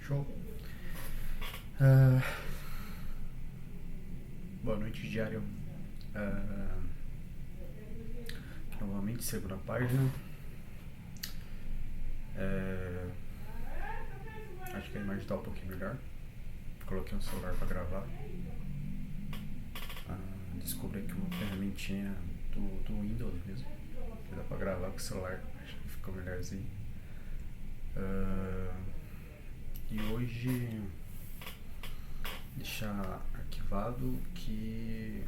Show. Boa noite, diário. Novamente, segunda página. Acho que a imagem tá um pouquinho melhor. Coloquei um celular para gravar. Descobri aqui uma ferramentinha do Windows mesmo, que dá para gravar com o celular. Acho que ficou melhorzinho. E hoje deixar arquivado que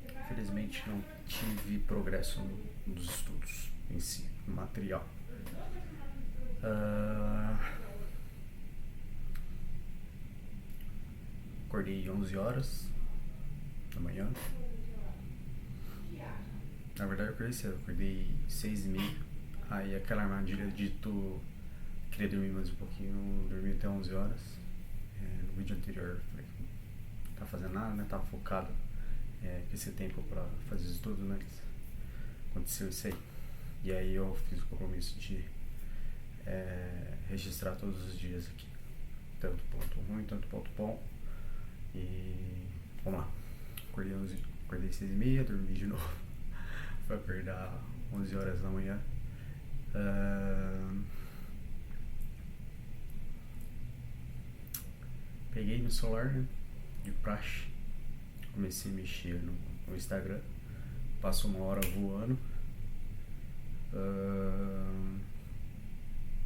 infelizmente não tive progresso nos estudos em si, no material. Acordei 11 horas da manhã. Na verdade eu acordei cedo, acordei 6h30. Aí aquela armadilha de tu queria dormir mais um pouquinho, dormi até 11 horas. No vídeo anterior falei que não tava fazendo nada, né? Tava focado com esse tempo pra fazer estudo, né? Aconteceu isso aí. E aí eu fiz o compromisso de registrar todos os dias aqui. Tanto ponto ruim, tanto ponto bom. E vamos lá. Acordei 6h30, dormi de novo. Foi acordar 11 horas da manhã. Peguei no celular, né? De praxe. Comecei a mexer no Instagram. Passou uma hora voando.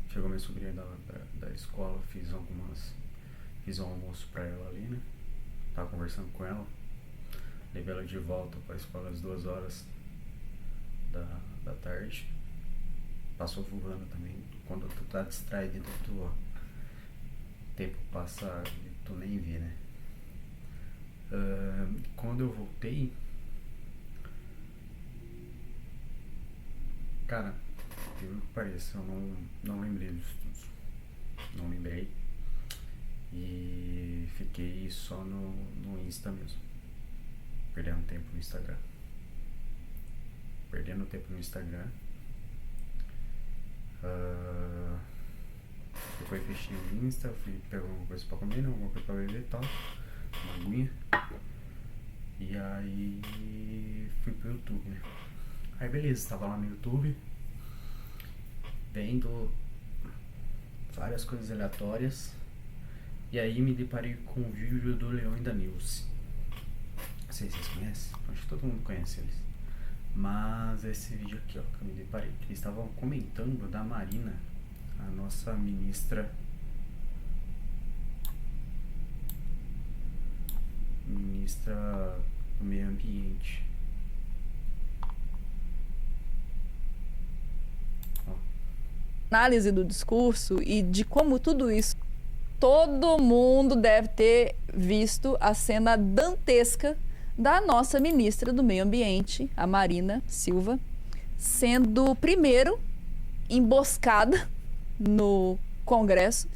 Chegou minha sobrinha da escola, fiz um almoço pra ela ali, né? Tava conversando com ela. Levei ela de volta pra escola às 2 horas da tarde. Passou voando também. Quando tu tá distraído, então o tempo passa e tu nem vê, né? Quando eu voltei, cara, pelo que pareça, eu não lembrei dos estudos. Não lembrei. E fiquei só no Insta mesmo. Perdendo tempo no Instagram. Depois fechei o Insta, fui pegar alguma coisa pra comer, né? Alguma coisa pra beber e tal. Uma aguinha. E aí fui pro YouTube, né? Aí beleza, tava lá no YouTube vendo várias coisas aleatórias. E aí me deparei com o vídeo do Leão e da Nilce. Não sei se vocês conhecem, acho que todo mundo conhece eles. Mas esse vídeo aqui, ó, que eu me deparei, que eles estavam comentando da Marina, a nossa ministra do meio ambiente. Ó. Análise do discurso e de como tudo isso, todo mundo deve ter visto a cena dantesca da nossa ministra do Meio Ambiente, a Marina Silva, sendo primeiro emboscada no Congresso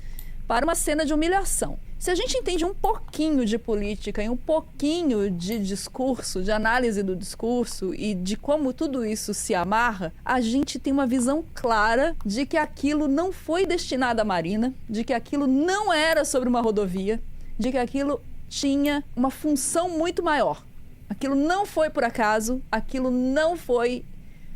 para uma cena de humilhação. Se a gente entende um pouquinho de política e um pouquinho de discurso, de análise do discurso e de como tudo isso se amarra, a gente tem uma visão clara de que aquilo não foi destinado à Marina, de que aquilo não era sobre uma rodovia, de que aquilo tinha uma função muito maior. Aquilo não foi por acaso, aquilo não foi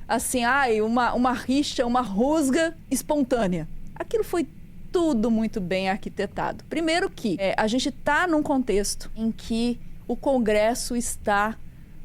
assim, uma rixa, uma rusga espontânea. Aquilo foi tudo muito bem arquitetado. Primeiro que a gente está num contexto em que o Congresso está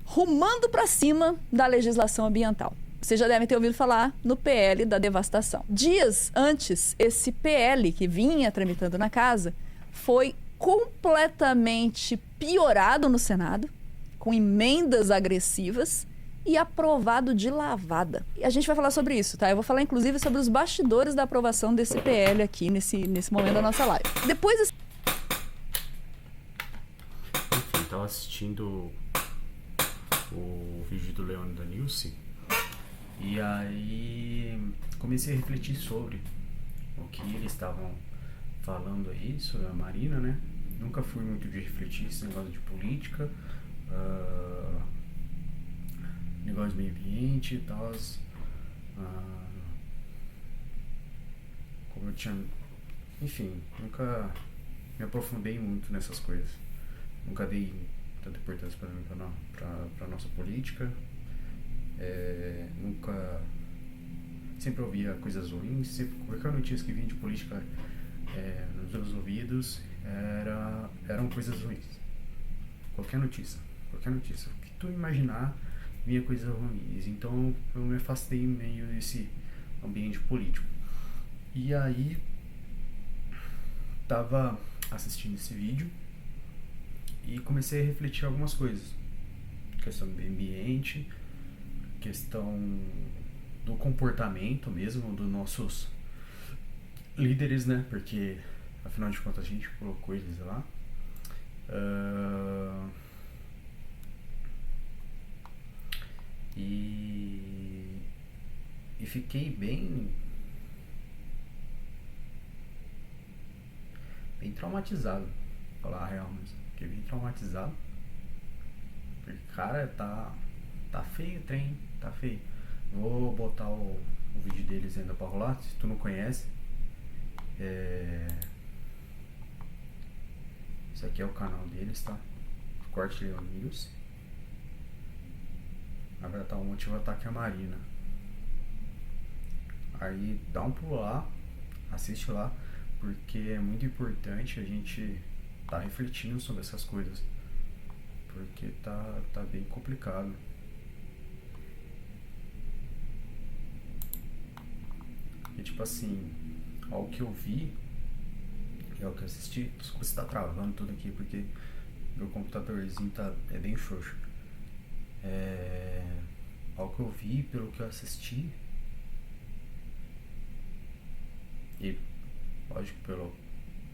rumando para cima da legislação ambiental. Vocês já devem ter ouvido falar no PL da devastação. Dias antes, esse PL que vinha tramitando na casa foi completamente piorado no Senado, com emendas agressivas, e aprovado de lavada. E a gente vai falar sobre isso, tá? Eu vou falar, inclusive, sobre os bastidores da aprovação desse PL aqui, nesse momento da nossa live. Depois... Enfim, tava assistindo o vídeo do Leão e da Nilce, e aí comecei a refletir sobre o que eles estavam falando aí, sobre a Marina, né? Nunca fui muito de refletir esse negócio de política, negócio de meio ambiente e tal. Como eu tinha enfim, nunca me aprofundei muito nessas coisas. Nunca dei tanta importância pra nossa política. Nunca. Sempre ouvia coisas ruins. Sempre, qualquer notícia que vinha de política nos meus ouvidos eram coisas ruins. Qualquer notícia. O que tu imaginar vinha coisas ruins. Então eu me afastei meio desse ambiente político. E aí tava assistindo esse vídeo e comecei a refletir algumas coisas. Questão do meio ambiente, questão do comportamento mesmo dos nossos líderes, né? Porque afinal de contas a gente colocou eles lá. E fiquei bem traumatizado, pra falar a real, mas fiquei bem traumatizado. Porque, cara, tá feio o trem, tá feio. Vou botar o vídeo deles ainda pra rolar, se tu não conhece. Esse aqui é o canal deles, tá? Corte Leão News. Agora tá o motivo ataque à Marina. Aí dá um pulo lá, assiste lá, porque é muito importante a gente tá refletindo sobre essas coisas. Porque tá bem complicado. E tipo assim, ao que eu vi e ao que eu assisti, desculpa se tá travando tudo aqui porque meu computadorzinho é bem xoxo. Ao que eu vi, pelo que eu assisti, e lógico, pelo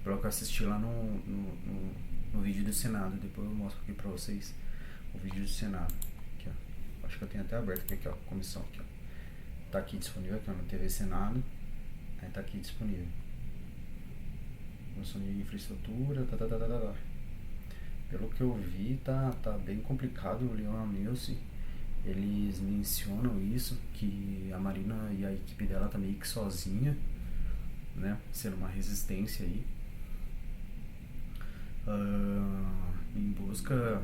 que eu assisti lá no vídeo do Senado, depois eu mostro aqui pra vocês o vídeo do Senado. Aqui, ó. Acho que eu tenho até aberto aqui, ó, a comissão aqui, ó. Tá aqui disponível aqui, ó, na TV Senado. Aí tá aqui disponível. Comissão de infraestrutura, Pelo que eu vi, tá bem complicado. O Leão News, eles mencionam isso, que a Marina e a equipe dela tá meio que sozinha, né, sendo uma resistência aí, em busca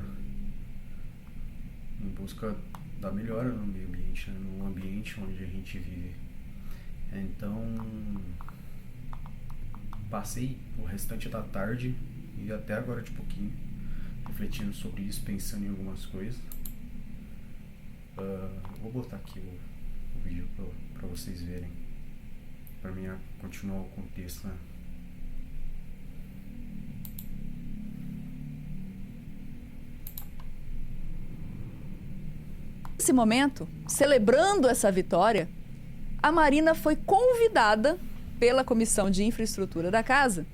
da melhora no meio ambiente, né, no ambiente onde a gente vive. Então passei o restante da tarde e até agora de pouquinho refletindo sobre isso, pensando em algumas coisas. Vou botar aqui o vídeo pra vocês verem, pra mim continuar o contexto, né? Nesse momento, celebrando essa vitória, a Marina foi convidada pela Comissão de Infraestrutura da Casa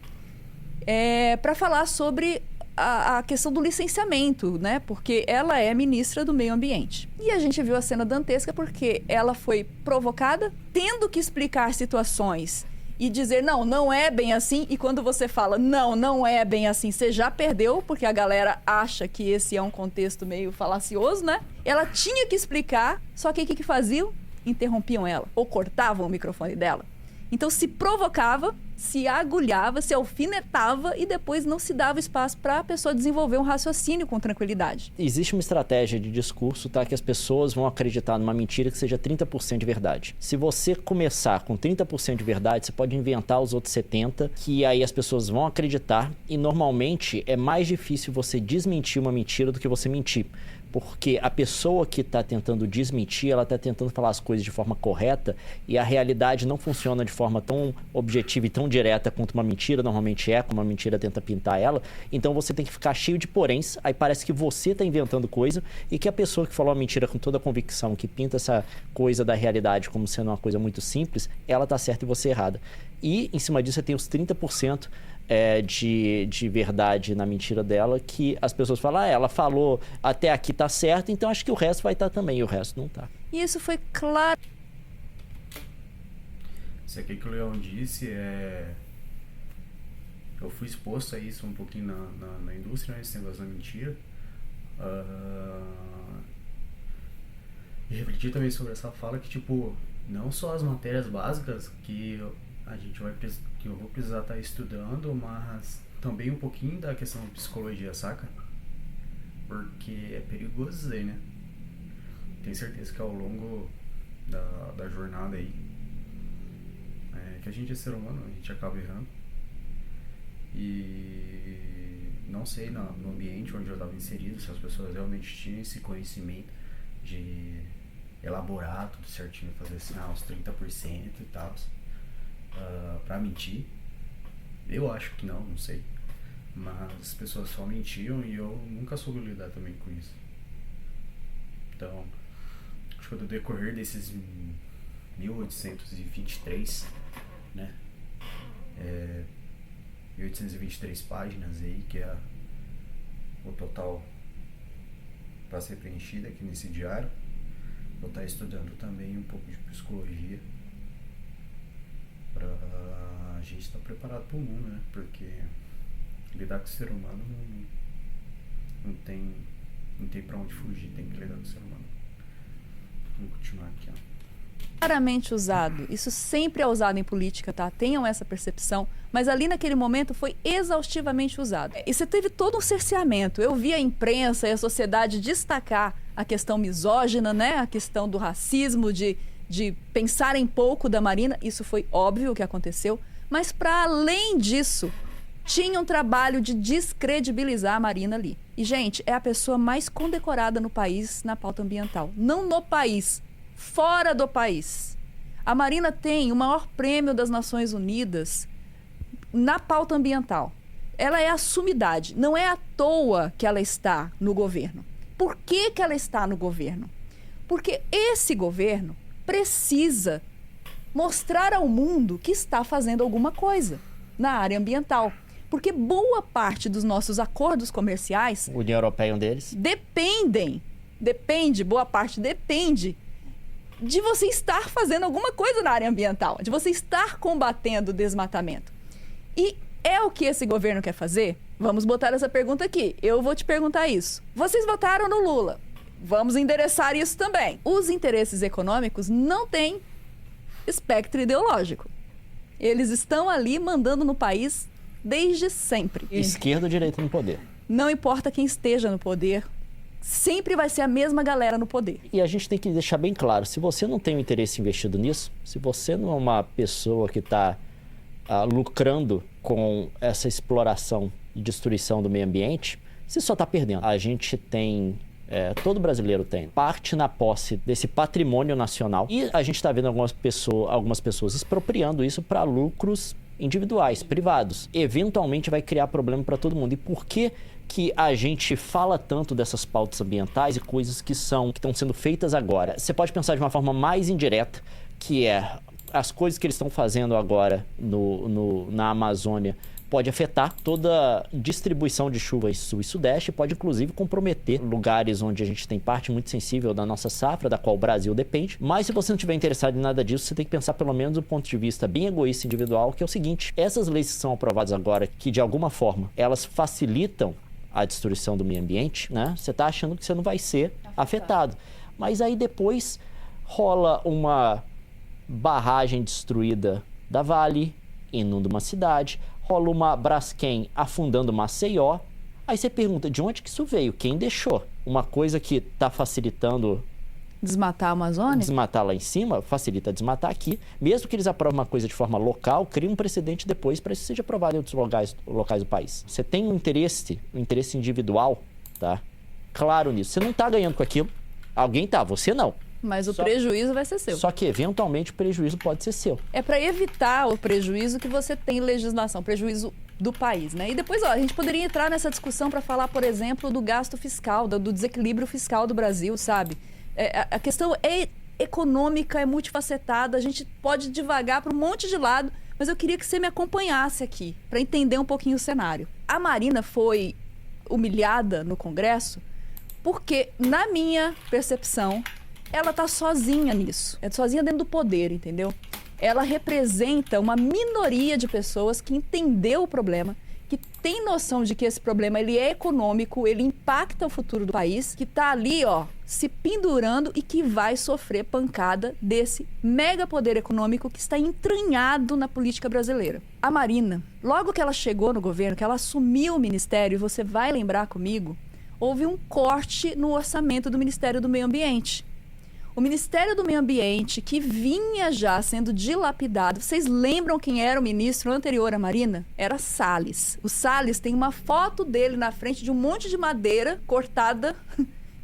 para falar sobre a questão do licenciamento, né? Porque ela é ministra do Meio Ambiente. E a gente viu a cena dantesca porque ela foi provocada, tendo que explicar situações e dizer, não é bem assim. E quando você fala, não é bem assim, você já perdeu, porque a galera acha que esse é um contexto meio falacioso, né? Ela tinha que explicar, só que o que faziam? Interrompiam ela, ou cortavam o microfone dela. Então se provocava, se agulhava, se alfinetava e depois não se dava espaço para a pessoa desenvolver um raciocínio com tranquilidade. Existe uma estratégia de discurso, tá, que as pessoas vão acreditar numa mentira que seja 30% de verdade. Se você começar com 30% de verdade, você pode inventar os outros 70%, que aí as pessoas vão acreditar, e normalmente é mais difícil você desmentir uma mentira do que você mentir. Porque a pessoa que está tentando desmentir, ela está tentando falar as coisas de forma correta e a realidade não funciona de forma tão objetiva e tão direta quanto uma mentira normalmente é, como uma mentira tenta pintar ela. Então você tem que ficar cheio de poréns, aí parece que você está inventando coisa e que a pessoa que falou a mentira com toda a convicção, que pinta essa coisa da realidade como sendo uma coisa muito simples, ela está certa e você errada. E em cima disso você tem os 30% de verdade na mentira dela, que as pessoas falam, ela falou até aqui tá certo, então acho que o resto vai estar também, e o resto não tá. E isso foi claro. Isso aqui que o Leão disse eu fui exposto a isso um pouquinho na indústria, né, esse negócio da mentira. E refleti também sobre essa fala que, tipo, não só as matérias básicas que eu vou precisar estar estudando, mas também um pouquinho da questão de psicologia, saca? Porque é perigoso dizer, né? Tenho certeza que ao longo da jornada aí, que a gente é ser humano, a gente acaba errando. E não sei no ambiente onde eu estava inserido se as pessoas realmente tinham esse conhecimento de elaborar tudo certinho, fazer assim, uns 30% e tal, pra mentir. Eu acho que não sei. Mas as pessoas só mentiam e eu nunca soube lidar também com isso. Então, acho que no decorrer desses 1823, né? 1823 páginas aí, que é o total para ser preenchido aqui nesse diário. Vou estar estudando também um pouco de psicologia para a gente estar preparado para o mundo, né? Porque lidar com o ser humano não tem para onde fugir, tem que lidar com o ser humano. Vamos continuar aqui, ó. Claramente usado. Isso sempre é usado em política, tá? Tenham essa percepção. Mas ali naquele momento foi exaustivamente usado. E você teve todo um cerceamento. Eu vi a imprensa e a sociedade destacar a questão misógina, né? A questão do racismo, de pensarem pouco da Marina. Isso foi óbvio o que aconteceu. Mas para além disso, tinha um trabalho de descredibilizar a Marina ali. E, gente, é a pessoa mais condecorada no país na pauta ambiental. Não no país, fora do país. A Marina tem o maior prêmio das Nações Unidas na pauta ambiental. Ela é a sumidade. Não é à toa que ela está no governo. Por que ela está no governo? Porque esse governo precisa mostrar ao mundo que está fazendo alguma coisa na área ambiental. Porque boa parte dos nossos acordos comerciais... União Europeia é um deles. Boa parte depende de você estar fazendo alguma coisa na área ambiental, de você estar combatendo o desmatamento. E é o que esse governo quer fazer? Vamos botar essa pergunta aqui. Eu vou te perguntar isso. Vocês votaram no Lula. Vamos endereçar isso também. Os interesses econômicos não têm espectro ideológico. Eles estão ali mandando no país desde sempre. Esquerda ou direita no poder. Não importa quem esteja no poder, sempre vai ser a mesma galera no poder. E a gente tem que deixar bem claro, se você não tem um interesse investido nisso, se você não é uma pessoa que está lucrando com essa exploração e destruição do meio ambiente, você só está perdendo. A gente tem... todo brasileiro tem parte na posse desse patrimônio nacional e a gente está vendo algumas pessoas expropriando isso para lucros individuais, privados. Eventualmente vai criar problema para todo mundo. E por que a gente fala tanto dessas pautas ambientais e coisas que estão sendo feitas agora? Você pode pensar de uma forma mais indireta, que é as coisas que eles estão fazendo agora na Amazônia pode afetar toda a distribuição de chuva em sul e sudeste, pode inclusive comprometer lugares onde a gente tem parte muito sensível da nossa safra, da qual o Brasil depende. Mas se você não estiver interessado em nada disso, você tem que pensar pelo menos do ponto de vista bem egoísta e individual, que é o seguinte: essas leis que são aprovadas agora, que de alguma forma elas facilitam a destruição do meio ambiente, né? Você está achando que você não vai ser afetado. Mas aí depois rola uma barragem destruída da Vale, inunda uma cidade, rola uma Braskem afundando Maceió. Aí você pergunta, de onde que isso veio? Quem deixou? Uma coisa que está facilitando... Desmatar a Amazônia? Desmatar lá em cima, facilita desmatar aqui. Mesmo que eles aprovem uma coisa de forma local, cria um precedente depois para isso seja aprovado em outros locais do país. Você tem um interesse individual, tá? Claro nisso. Você não está ganhando com aquilo. Alguém tá, você não. Mas o prejuízo vai ser seu. Só que, eventualmente, o prejuízo pode ser seu. É para evitar o prejuízo que você tem legislação, prejuízo do país, né? E depois, a gente poderia entrar nessa discussão para falar, por exemplo, do gasto fiscal, do desequilíbrio fiscal do Brasil, sabe? A questão é econômica, é multifacetada, a gente pode divagar para um monte de lado, mas eu queria que você me acompanhasse aqui, para entender um pouquinho o cenário. A Marina foi humilhada no Congresso porque, na minha percepção, ela tá sozinha nisso. É sozinha dentro do poder, entendeu? Ela representa uma minoria de pessoas que entendeu o problema, que tem noção de que esse problema ele é econômico, ele impacta o futuro do país, que tá ali, ó, se pendurando e que vai sofrer pancada desse mega poder econômico que está entranhado na política brasileira. A Marina, logo que ela chegou no governo, que ela assumiu o ministério, e você vai lembrar comigo, houve um corte no orçamento do Ministério do Meio Ambiente. O Ministério do Meio Ambiente, que vinha já sendo dilapidado, vocês lembram quem era o ministro anterior à Marina? Era Salles. O Salles tem uma foto dele na frente de um monte de madeira cortada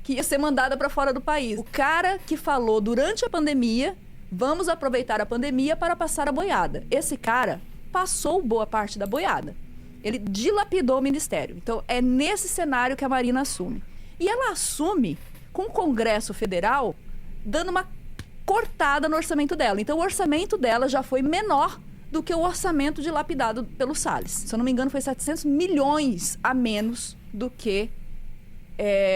que ia ser mandada para fora do país. O cara que falou durante a pandemia, vamos aproveitar a pandemia para passar a boiada. Esse cara passou boa parte da boiada. Ele dilapidou o ministério. Então, é nesse cenário que a Marina assume. E ela assume com o Congresso Federal dando uma cortada no orçamento dela. Então, o orçamento dela já foi menor do que o orçamento dilapidado pelo Salles. Se eu não me engano, foi 700 milhões a menos do que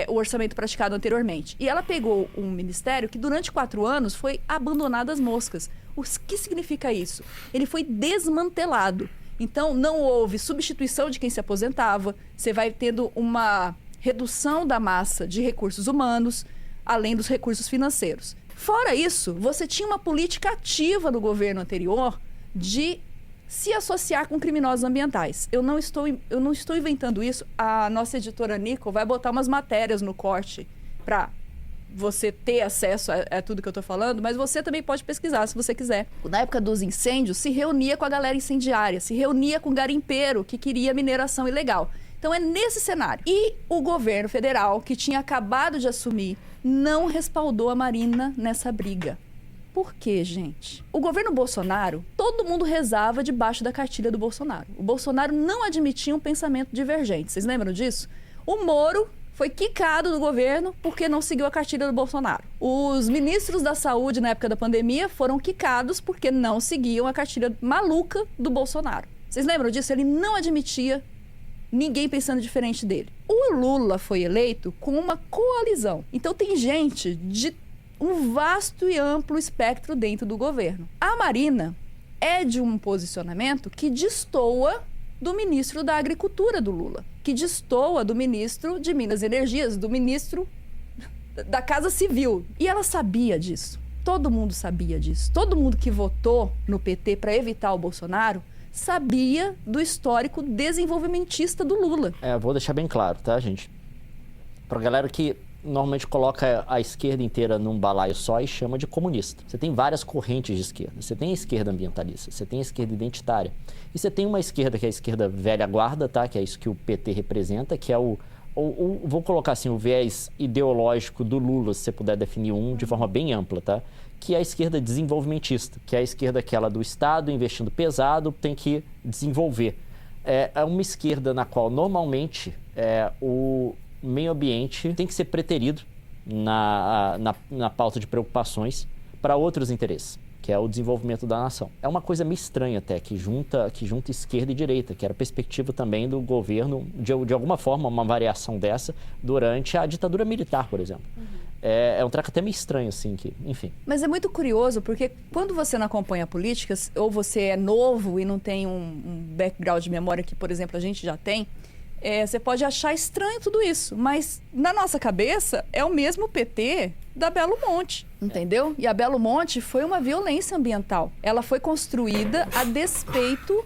o orçamento praticado anteriormente. E ela pegou um ministério que, durante 4 anos, foi abandonado às moscas. O que significa isso? Ele foi desmantelado. Então, não houve substituição de quem se aposentava. Você vai tendo uma redução da massa de recursos humanos, além dos recursos financeiros. Fora isso, você tinha uma política ativa no governo anterior de se associar com criminosos ambientais. Eu não estou inventando isso. A nossa editora Nico vai botar umas matérias no corte para você ter acesso a tudo que eu estou falando, mas você também pode pesquisar se você quiser. Na época dos incêndios, se reunia com a galera incendiária, se reunia com o garimpeiro que queria mineração ilegal. Então é nesse cenário. E o governo federal, que tinha acabado de assumir, não respaldou a Marina nessa briga. Por quê, gente? O governo Bolsonaro, todo mundo rezava debaixo da cartilha do Bolsonaro. O Bolsonaro não admitia um pensamento divergente. Vocês lembram disso? O Moro foi quicado do governo porque não seguiu a cartilha do Bolsonaro. Os ministros da saúde na época da pandemia foram quicados porque não seguiam a cartilha maluca do Bolsonaro. Vocês lembram disso? Ele não admitia ninguém pensando diferente dele. O Lula foi eleito com uma coalizão. Então tem gente de um vasto e amplo espectro dentro do governo. A Marina é de um posicionamento que destoa do ministro da Agricultura do Lula, que destoa do ministro de Minas e Energias, do ministro da Casa Civil. E ela sabia disso. Todo mundo sabia disso. Todo mundo que votou no PT para evitar o Bolsonaro sabia do histórico desenvolvimentista do Lula. Vou deixar bem claro, tá, gente? Pra galera que normalmente coloca a esquerda inteira num balaio só e chama de comunista. Você tem várias correntes de esquerda. Você tem a esquerda ambientalista, você tem a esquerda identitária. E você tem uma esquerda que é a esquerda velha guarda, tá? Que é isso que o PT representa, que é vou colocar assim, o viés ideológico do Lula, se você puder definir de forma bem ampla, tá? Que é a esquerda desenvolvimentista, que é a esquerda aquela do Estado investindo pesado, tem que desenvolver. É uma esquerda na qual normalmente o meio ambiente tem que ser preterido na pauta de preocupações para outros interesses, que é o desenvolvimento da nação. É uma coisa meio estranha até, que junta esquerda e direita, que era a perspectiva também do governo, de alguma forma, uma variação dessa, durante a ditadura militar, por exemplo. É um traco até meio estranho, assim, que, enfim. Mas é muito curioso, porque quando você não acompanha políticas, ou você é novo e não tem um background de memória que, por exemplo, a gente já tem, você pode achar estranho tudo isso. Mas, na nossa cabeça, é o mesmo PT da Belo Monte, entendeu? E a Belo Monte foi uma violência ambiental. Ela foi construída a despeito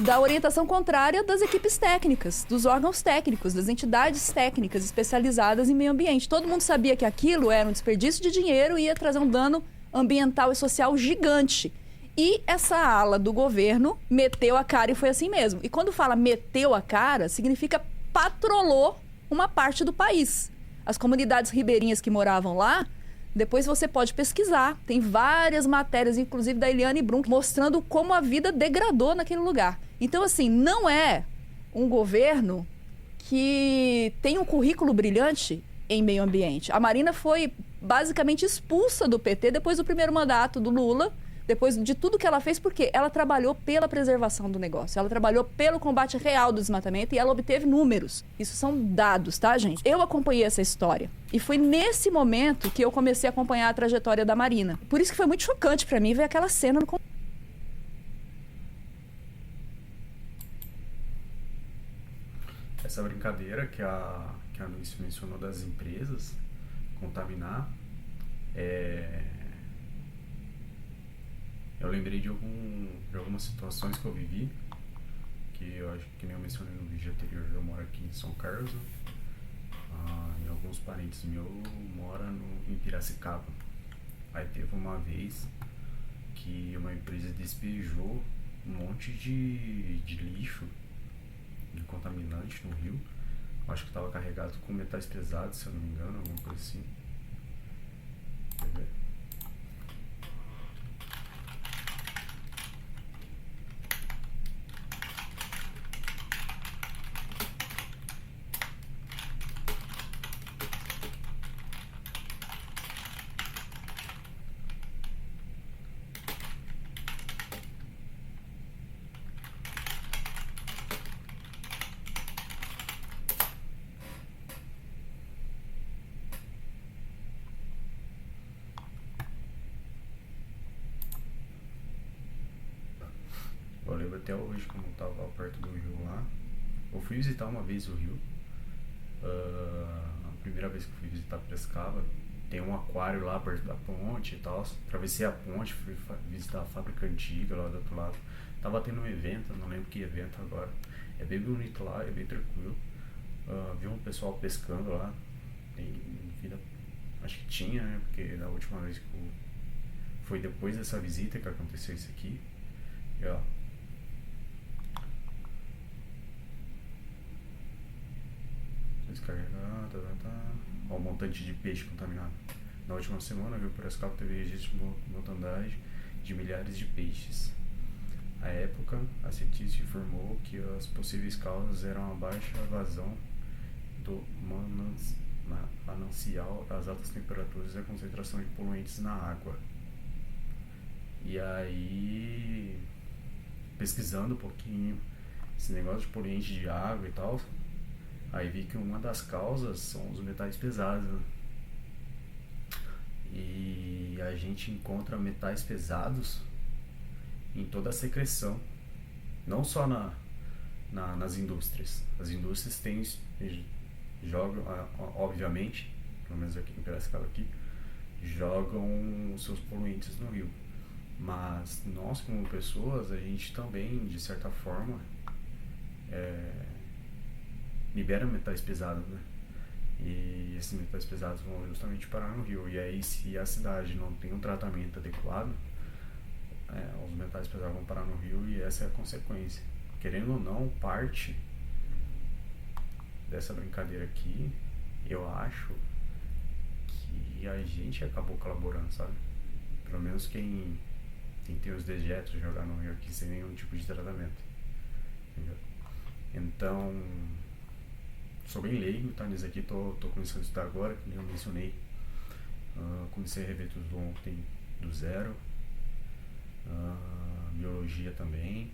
da orientação contrária das equipes técnicas, dos órgãos técnicos, das entidades técnicas especializadas em meio ambiente. Todo mundo sabia que aquilo era um desperdício de dinheiro e ia trazer um dano ambiental e social gigante. E essa ala do governo meteu a cara e foi assim mesmo. E quando fala meteu a cara, significa patrolou uma parte do país. As comunidades ribeirinhas que moravam lá, depois você pode pesquisar. Tem várias matérias, inclusive da Eliane Brum, mostrando como a vida degradou naquele lugar. Então, assim, não é um governo que tem um currículo brilhante em meio ambiente. A Marina foi basicamente expulsa do PT depois do primeiro mandato do Lula, depois de tudo que ela fez, porque ela trabalhou pela preservação do negócio, ela trabalhou pelo combate real do desmatamento e ela obteve números. Isso são dados, tá, gente? Eu acompanhei essa história e foi nesse momento que eu comecei a acompanhar a trajetória da Marina. Por isso que foi muito chocante pra mim ver aquela cena no essa brincadeira que a Luísa mencionou das empresas contaminar, eu lembrei de algumas situações que eu vivi, que eu acho que nem eu mencionei no vídeo anterior. Eu moro aqui em São Carlos, e alguns parentes meus moram em Piracicaba. Aí teve uma vez que uma empresa despejou um monte de lixo, de contaminante no rio. Acho que estava carregado com metais pesados, se eu não me engano, alguma coisa assim. Quer ver? Eu lembro até hoje como eu tava perto do rio lá. Eu fui visitar uma vez o rio. A primeira vez que eu fui visitar Piracicaba, tem um aquário lá perto da ponte e tal. Atravessei a ponte, fui visitar a fábrica antiga lá do outro lado. Tava tendo um evento, não lembro que evento agora. É bem bonito lá, é bem tranquilo. Vi um pessoal pescando lá. Tem vida, acho que tinha, né? Porque da última vez que foi depois dessa visita que aconteceu isso aqui. E ó, descarregar, ó, um montante de peixe contaminado. Na última semana, o Rio Piracicaba teve registro de mortandade de milhares de peixes. À época, a cientista informou que as possíveis causas eram a baixa vazão do manancial, as altas temperaturas e a concentração de poluentes na água. E aí, pesquisando um pouquinho esse negócio de poluente de água e tal, aí vi que uma das causas são os metais pesados, né? E a gente encontra metais pesados em toda a secreção, não só nas indústrias. As indústrias jogam, obviamente, pelo menos aqui em Piracicaba aqui, jogam seus poluentes no rio. Mas nós, como pessoas, a gente também, de certa forma, libera metais pesados, né? E esses metais pesados vão justamente parar no rio. E aí, se a cidade não tem um tratamento adequado, os metais pesados vão parar no rio, e essa é a consequência. Querendo ou não, parte dessa brincadeira aqui, eu acho que a gente acabou colaborando, sabe? Pelo menos quem tem os dejetos jogar no rio aqui sem nenhum tipo de tratamento. Entendeu? Então, sou bem leigo, tá? Nisso aqui tô começando a estudar agora, que nem eu mencionei. Comecei a rever tudo ontem do zero. Biologia também.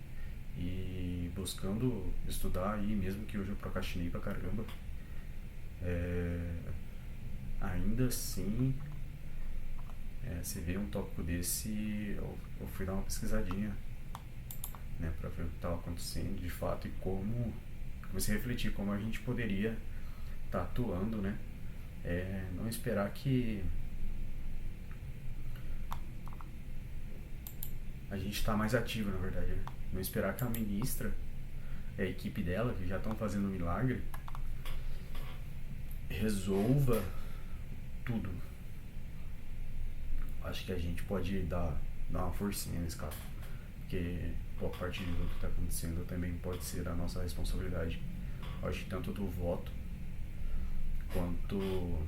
E buscando estudar aí, mesmo que hoje eu procrastinei pra caramba. Ainda assim, se vê um tópico desse, eu fui dar uma pesquisadinha, né, pra ver o que estava acontecendo de fato e como comecei a refletir como a gente poderia estar atuando, né? Não esperar que a gente está mais ativo, na verdade, né? Não esperar que a ministra e a equipe dela, que já estão fazendo um milagre, resolva tudo. Acho que a gente pode dar uma forcinha nesse caso, porque boa parte do que está acontecendo também pode ser a nossa responsabilidade. Acho que tanto do voto quanto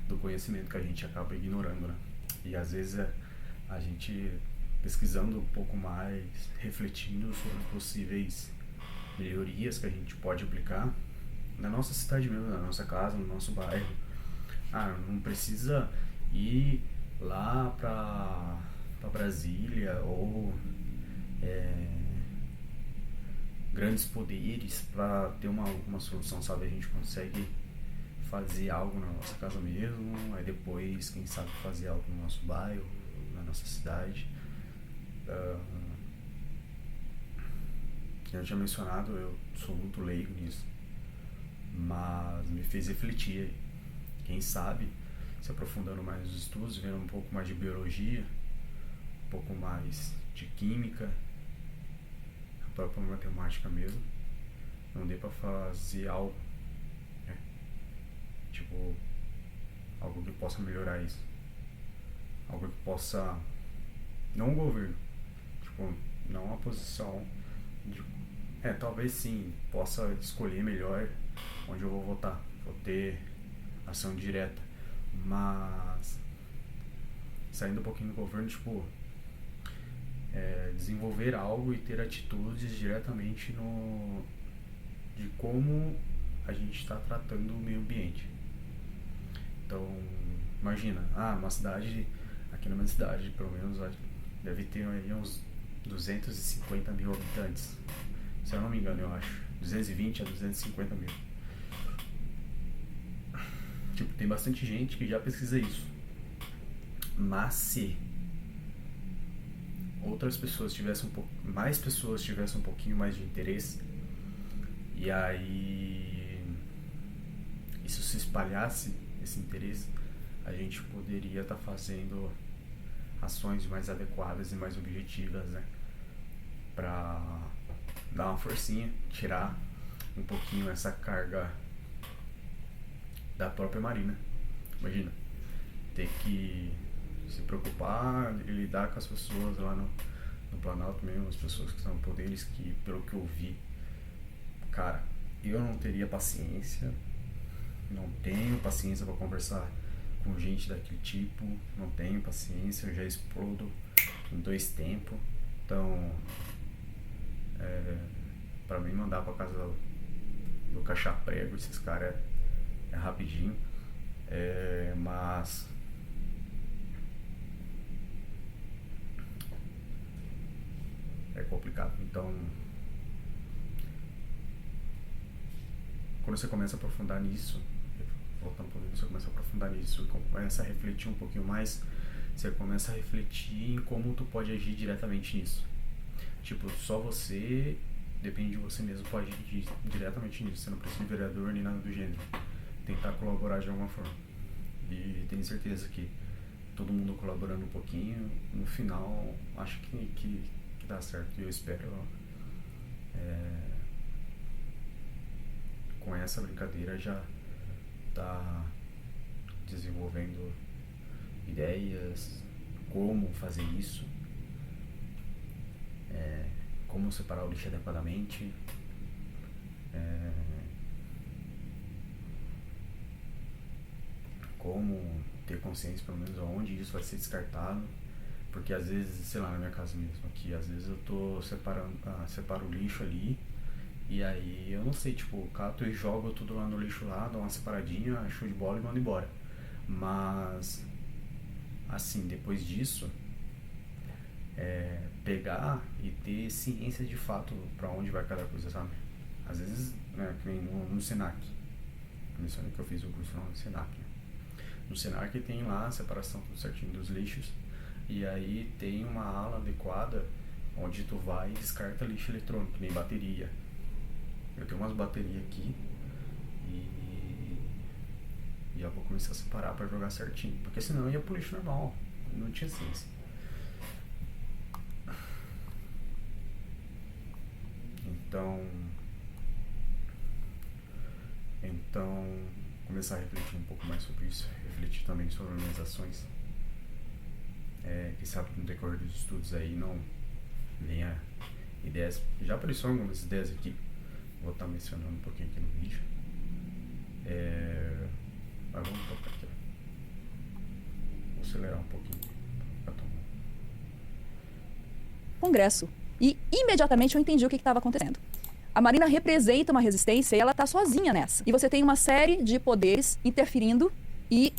do conhecimento que a gente acaba ignorando, né? E às vezes a gente pesquisando um pouco mais, refletindo sobre possíveis melhorias que a gente pode aplicar na nossa cidade mesmo, na nossa casa, no nosso bairro. Não precisa ir lá pra Brasília ou grandes poderes para ter uma solução, sabe? A gente consegue fazer algo na nossa casa mesmo, aí depois, quem sabe, fazer algo no nosso bairro, na nossa cidade. que eu tinha mencionado, eu sou muito leigo nisso, mas me fez refletir. Quem sabe, se aprofundando mais nos estudos, vendo um pouco mais de biologia, um pouco mais de química, a própria matemática mesmo, não dê pra fazer algo, né? Tipo, algo que possa melhorar isso, algo que possa, não o governo, tipo, não a posição de, talvez sim, possa escolher melhor onde eu vou votar, vou ter ação direta, mas saindo um pouquinho do governo, tipo, desenvolver algo e ter atitudes diretamente de como a gente está tratando o meio ambiente. Então, imagina, uma cidade, aqui na minha cidade, pelo menos, deve ter aí uns 250 mil habitantes, se eu não me engano, eu acho, 220 a 250 mil. Tipo, tem bastante gente que já pesquisa isso, mas se outras pessoas tivessem mais pessoas tivessem um pouquinho mais de interesse, e aí isso se espalhasse, esse interesse, a gente poderia estar fazendo ações mais adequadas e mais objetivas, né, pra dar uma forcinha, tirar um pouquinho essa carga da própria Marina. Imagina, ter que se preocupar e lidar com as pessoas lá no Planalto mesmo, as pessoas que são poderes, que pelo que eu vi, cara, eu não teria paciência, não tenho paciência para conversar com gente daquele tipo, não tenho paciência, eu já explodo em 2 tempos, então pra mim mandar pra casa do caixa-prego, esses caras é rapidinho, mas é complicado. Então, quando você começa a aprofundar nisso, voltando para você começa a aprofundar nisso e começa a refletir um pouquinho mais, você começa a refletir em como tu pode agir diretamente nisso. Tipo, só você, depende de você mesmo, pode agir diretamente nisso. Você não precisa de vereador nem nada do gênero. Tentar colaborar de alguma forma. E tenho certeza que todo mundo colaborando um pouquinho, no final, acho que dá certo. E eu espero, com essa brincadeira, já tá desenvolvendo ideias, como fazer isso, como separar o lixo adequadamente, como ter consciência pelo menos aonde isso vai ser descartado, porque às vezes, sei lá, na minha casa mesmo aqui, às vezes eu tô separo o lixo ali, e aí eu não sei, tipo, cato e jogo tudo lá no lixo lá, dou uma separadinha, show de bola e mando embora. Mas assim, depois disso, pegar e ter ciência de fato pra onde vai cada coisa, sabe? Às vezes, que nem no Senac, mencionei que eu fiz o curso no Senac, né? No Senac tem lá a separação tudo certinho dos lixos, e aí tem uma ala adequada onde tu vai e descarta lixo eletrônico, nem bateria. Eu tenho umas baterias aqui e já vou começar a separar pra jogar certinho, porque senão eu ia pro lixo normal, não tinha ciência. Então começar a refletir um pouco mais sobre isso, refletir também sobre organizações, quem sabe no decorrer dos estudos aí não venha ideias, já apareceu algumas ideias aqui, vou estar mencionando um pouquinho aqui no vídeo, mas vamos tocar aqui, vou acelerar um pouquinho pra tomar. Congresso. E imediatamente eu entendi o que estava acontecendo. A Marina representa uma resistência e ela está sozinha nessa. E você tem uma série de poderes interferindo e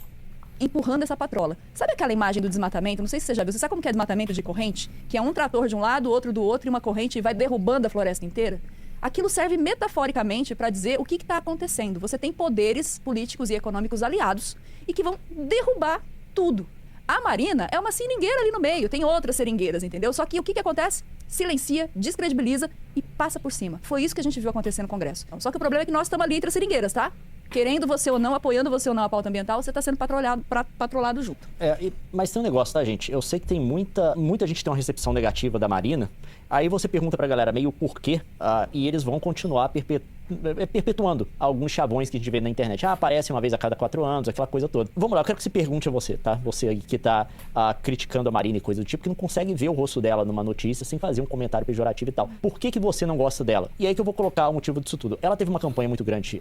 empurrando essa patrola. Sabe aquela imagem do desmatamento? Não sei se você já viu. Você sabe como que é desmatamento de corrente? Que é um trator de um lado, outro do outro e uma corrente e vai derrubando a floresta inteira? Aquilo serve metaforicamente para dizer o que está acontecendo. Você tem poderes políticos e econômicos aliados e que vão derrubar tudo. A Marina é uma seringueira ali no meio, tem outras seringueiras, entendeu? Só que o que acontece? Silencia, descredibiliza e passa por cima. Foi isso que a gente viu acontecer no Congresso. Só que o problema é que nós estamos ali entre as seringueiras, tá? Querendo você ou não, apoiando você ou não a pauta ambiental, você está sendo patrolado junto. Mas tem um negócio, tá, gente? Eu sei que tem muita gente tem uma recepção negativa da Marina. Aí você pergunta pra galera meio por quê, e eles vão continuar perpetuando alguns chavões que a gente vê na internet. Aparece uma vez a cada 4 anos, aquela coisa toda. Vamos lá, eu quero que você pergunte a você, tá? Você aí que tá criticando a Marina e coisa do tipo, que não consegue ver o rosto dela numa notícia sem fazer um comentário pejorativo e tal. Por que você não gosta dela? E aí que eu vou colocar o motivo disso tudo. Ela teve uma campanha muito grande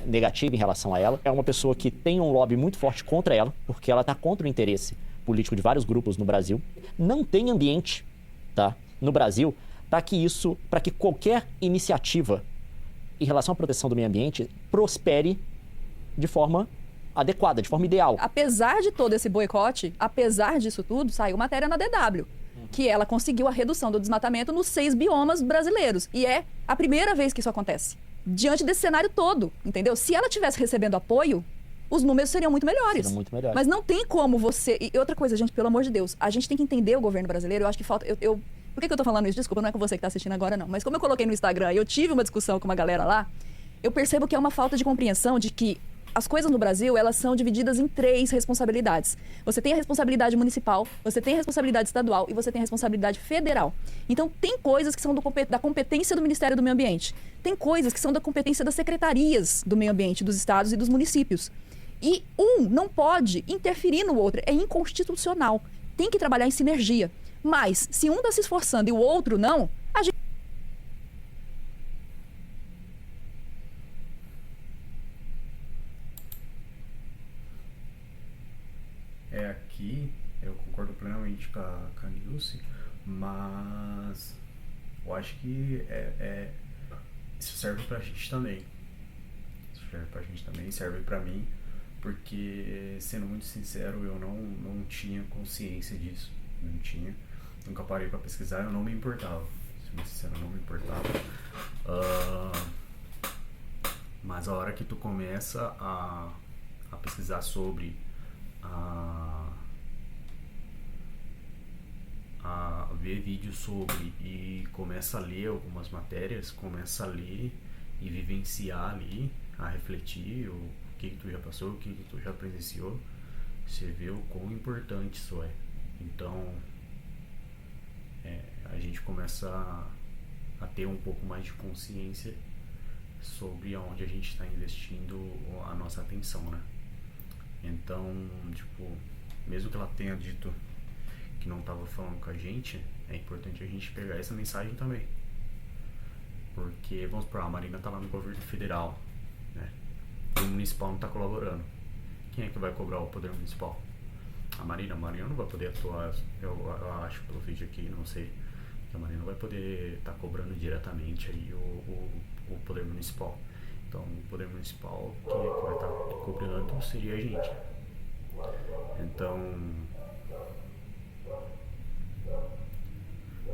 negativa em relação a ela. É uma pessoa que tem um lobby muito forte contra ela, porque ela tá contra o interesse político de vários grupos no Brasil. Não tem ambiente, tá? No Brasil, para que qualquer iniciativa em relação à proteção do meio ambiente prospere de forma adequada, de forma ideal. Apesar de todo esse boicote, apesar disso tudo, saiu matéria na DW, que ela conseguiu a redução do desmatamento nos 6 biomas brasileiros. E é a primeira vez que isso acontece. Diante desse cenário todo, entendeu? Se ela tivesse recebendo apoio, os números seriam muito melhores. Seriam muito melhores. Mas não tem como você... E outra coisa, gente, pelo amor de Deus, a gente tem que entender o governo brasileiro. Eu acho que falta... Por que eu tô falando isso? Desculpa, não é com você que tá assistindo agora, não. Mas como eu coloquei no Instagram e eu tive uma discussão com uma galera lá, eu percebo que é uma falta de compreensão de que as coisas no Brasil, elas são divididas em 3 responsabilidades. Você tem a responsabilidade municipal, você tem a responsabilidade estadual e você tem a responsabilidade federal. Então, tem coisas que são da competência do Ministério do Meio Ambiente. Tem coisas que são da competência das secretarias do meio ambiente, dos estados e dos municípios. E um não pode interferir no outro. É inconstitucional. Tem que trabalhar em sinergia. Mas, se um está se esforçando e o outro não, a gente... Aqui eu concordo plenamente com a Nilce, mas eu acho que isso serve pra gente também. Isso serve pra gente também, serve pra mim, porque, sendo muito sincero, eu não tinha consciência disso. Não tinha. Nunca parei pra pesquisar, eu não me importava. Sendo sincero, eu não me importava. Mas a hora que tu começa a pesquisar sobre, a ver vídeos sobre e começa a ler algumas matérias, começa a ler e vivenciar ali, a refletir o que tu já passou, o que tu já presenciou, você vê o quão importante isso é. Então a gente começa a ter um pouco mais de consciência sobre aonde a gente está investindo a nossa atenção, né? Então, tipo, mesmo que ela tenha dito que não estava falando com a gente, é importante a gente pegar essa mensagem também. Porque, vamos supor, a Marina tá lá no governo federal, né? E o municipal não tá colaborando. Quem é que vai cobrar o poder municipal? A Marina não vai poder atuar, eu acho, pelo vídeo aqui, não sei, que a Marina não vai poder estar cobrando diretamente aí o poder municipal. Então, o poder municipal, quem é que vai estar cobrando seria a gente. Então,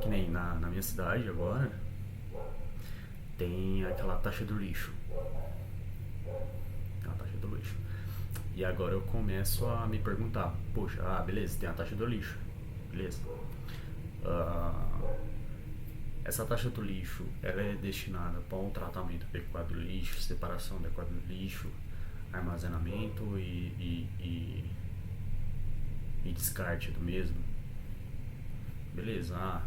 que nem na minha cidade agora, tem aquela taxa do lixo. E agora eu começo a me perguntar, poxa, beleza, tem a taxa do lixo, beleza. Essa taxa do lixo, ela é destinada para um tratamento adequado do lixo, separação adequada do lixo, armazenamento e descarte do mesmo. Beleza,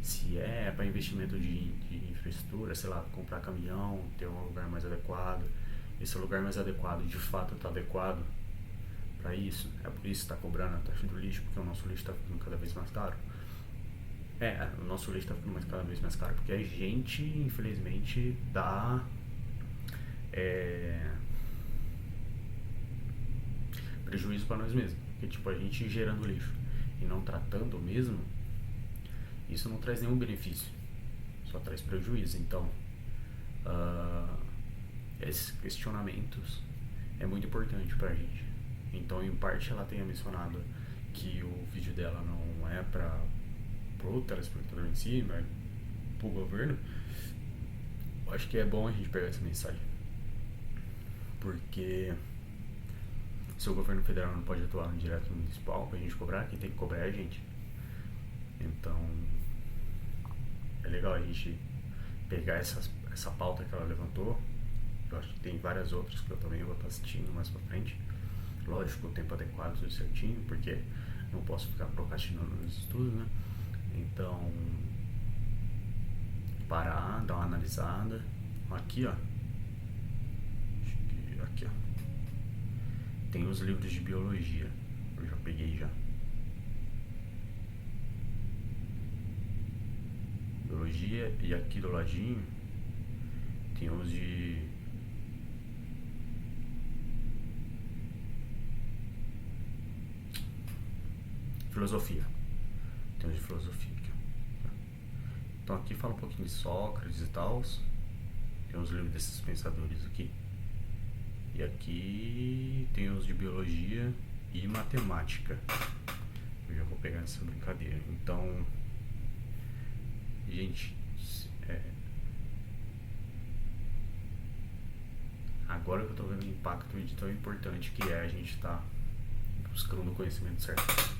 se é para investimento de infraestrutura, sei lá, comprar caminhão, ter um lugar mais adequado, esse lugar mais adequado de fato está adequado para isso, é por isso que está cobrando a taxa do lixo, porque o nosso lixo está ficando cada vez mais caro. O nosso lixo está ficando cada vez mais caro porque a gente, infelizmente, dá prejuízo para nós mesmos, porque tipo, a gente gerando lixo e não tratando mesmo, isso não traz nenhum benefício, só traz prejuízo. Então, esses questionamentos é muito importante pra gente. Então, em parte, ela tenha mencionado que o vídeo dela não é pro telespectador em si, mas pro governo. Eu acho que é bom a gente pegar essa mensagem, porque se o governo federal não pode atuar no direto municipal pra gente cobrar, quem tem que cobrar é a gente. Então, é legal a gente pegar essa pauta que ela levantou. Eu acho que tem várias outras que eu também vou estar assistindo mais pra frente. Lógico, o tempo adequado, tudo certinho, porque não posso ficar procrastinando nos estudos, né? Então, parar, dar uma analisada. Aqui, ó. Aqui, ó. Tem os livros de biologia. Eu já peguei já. Biologia, e aqui do ladinho tem os de filosofia. Tem os de filosofia aqui, ó. Então aqui fala um pouquinho de Sócrates e tal. Tem os livros desses pensadores aqui. E aqui tem os de biologia e matemática. Eu já vou pegar essa brincadeira. Então, gente, agora que eu tô vendo o impacto de tão importante que é a gente estar buscando o conhecimento certo.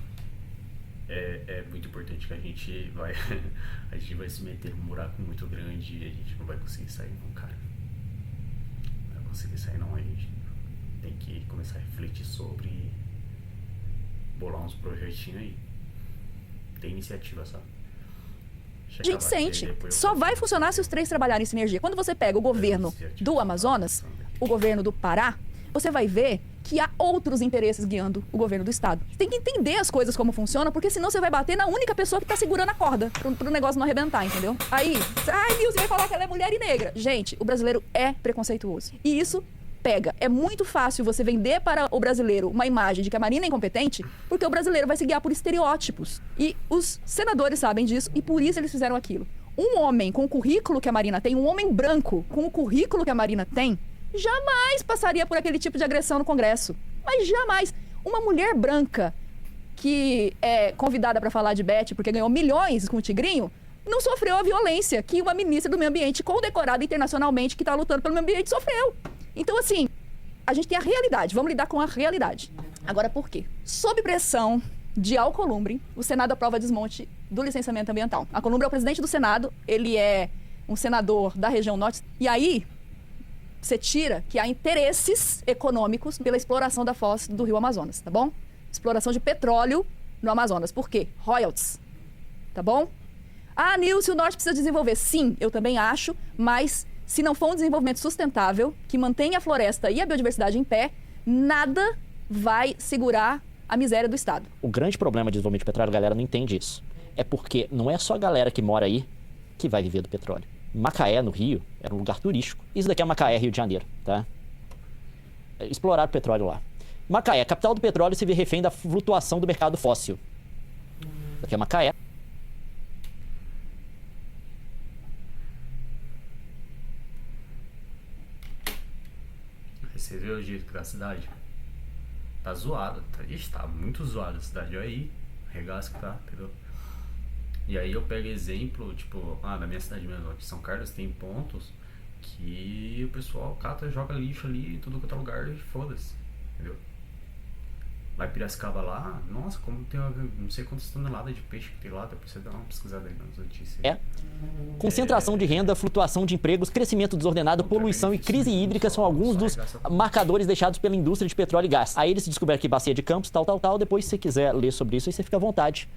É muito importante que a gente vai se meter num buraco muito grande e a gente não vai conseguir sair não, cara. Não vai conseguir sair não, a gente tem que começar a refletir sobre e bolar uns projetinhos aí. Tem iniciativa, sabe? A gente sente. Só vai funcionar se os três trabalharem em sinergia. Quando você pega o governo do Amazonas, o governo do Pará, você vai ver que há outros interesses guiando o governo do estado. Você tem que entender as coisas como funcionam, porque senão você vai bater na única pessoa que tá segurando a corda pro negócio não arrebentar, entendeu? Aí, Nilce vai falar que ela é mulher e negra. Gente, o brasileiro é preconceituoso. E isso pega. É muito fácil você vender para o brasileiro uma imagem de que a Marina é incompetente, porque o brasileiro vai se guiar por estereótipos. E os senadores sabem disso e por isso eles fizeram aquilo. Um homem com o currículo que a Marina tem, um homem branco com o currículo que a Marina tem, jamais passaria por aquele tipo de agressão no Congresso. Mas jamais. Uma mulher branca que é convidada para falar de Beth porque ganhou milhões com o Tigrinho, não sofreu a violência que uma ministra do meio ambiente condecorada internacionalmente que está lutando pelo meio ambiente sofreu. Então, assim, a gente tem a realidade. Vamos lidar com a realidade. Agora, por quê? Sob pressão de Alcolumbre, o Senado aprova desmonte do licenciamento ambiental. Alcolumbre é o presidente do Senado, ele é um senador da região norte. E aí, você tira que há interesses econômicos pela exploração da foz do rio Amazonas, tá bom? Exploração de petróleo no Amazonas. Por quê? Royalties, tá bom? Ah, Nilce, o norte precisa desenvolver. Sim, eu também acho, mas se não for um desenvolvimento sustentável, que mantenha a floresta e a biodiversidade em pé, nada vai segurar a miséria do estado. O grande problema de desenvolvimento de petróleo, a galera não entende isso. É porque não é só a galera que mora aí que vai viver do petróleo. Macaé, no Rio, era um lugar turístico. Isso daqui é Macaé, Rio de Janeiro, tá? Exploraram o petróleo lá. Macaé, capital do petróleo, se vê refém da flutuação do mercado fóssil. Isso daqui é Macaé. Você vê o jeito da cidade? Tá zoado, tá muito zoado a cidade. Olha aí, regaço que tá, entendeu? E aí eu pego exemplo, tipo, na minha cidade mesmo, aqui em São Carlos, tem pontos que o pessoal cata, joga lixo ali em tudo que é lugar e foda-se, entendeu? Lá em Piracicaba lá, nossa, como tem não sei quantas toneladas de peixe que tem lá, depois você dá uma pesquisada aí nas notícias. Concentração de renda, flutuação de empregos, crescimento desordenado, poluição e crise hídrica são alguns dos marcadores deixados pela indústria de petróleo e gás. Aí eles descobriram aqui bacia de Campos, tal. Depois, se você quiser ler sobre isso, aí você fica à vontade.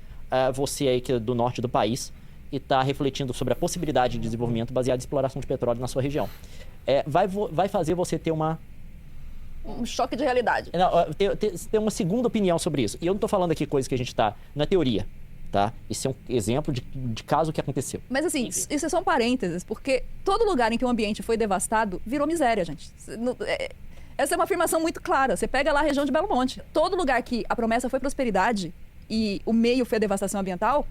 Você aí que é do norte do país e está refletindo sobre a possibilidade de desenvolvimento baseado em exploração de petróleo na sua região. Vai fazer você ter um choque de realidade. Ter uma segunda opinião sobre isso. E eu não estou falando aqui coisas que a gente está... Não é teoria, tá? Isso é um exemplo de caso que aconteceu. Mas assim, isso é só um parênteses, porque todo lugar em que o ambiente foi devastado virou miséria, gente. Essa é uma afirmação muito clara. Você pega lá a região de Belo Monte. Todo lugar que a promessa foi prosperidade e o meio foi a devastação ambiental,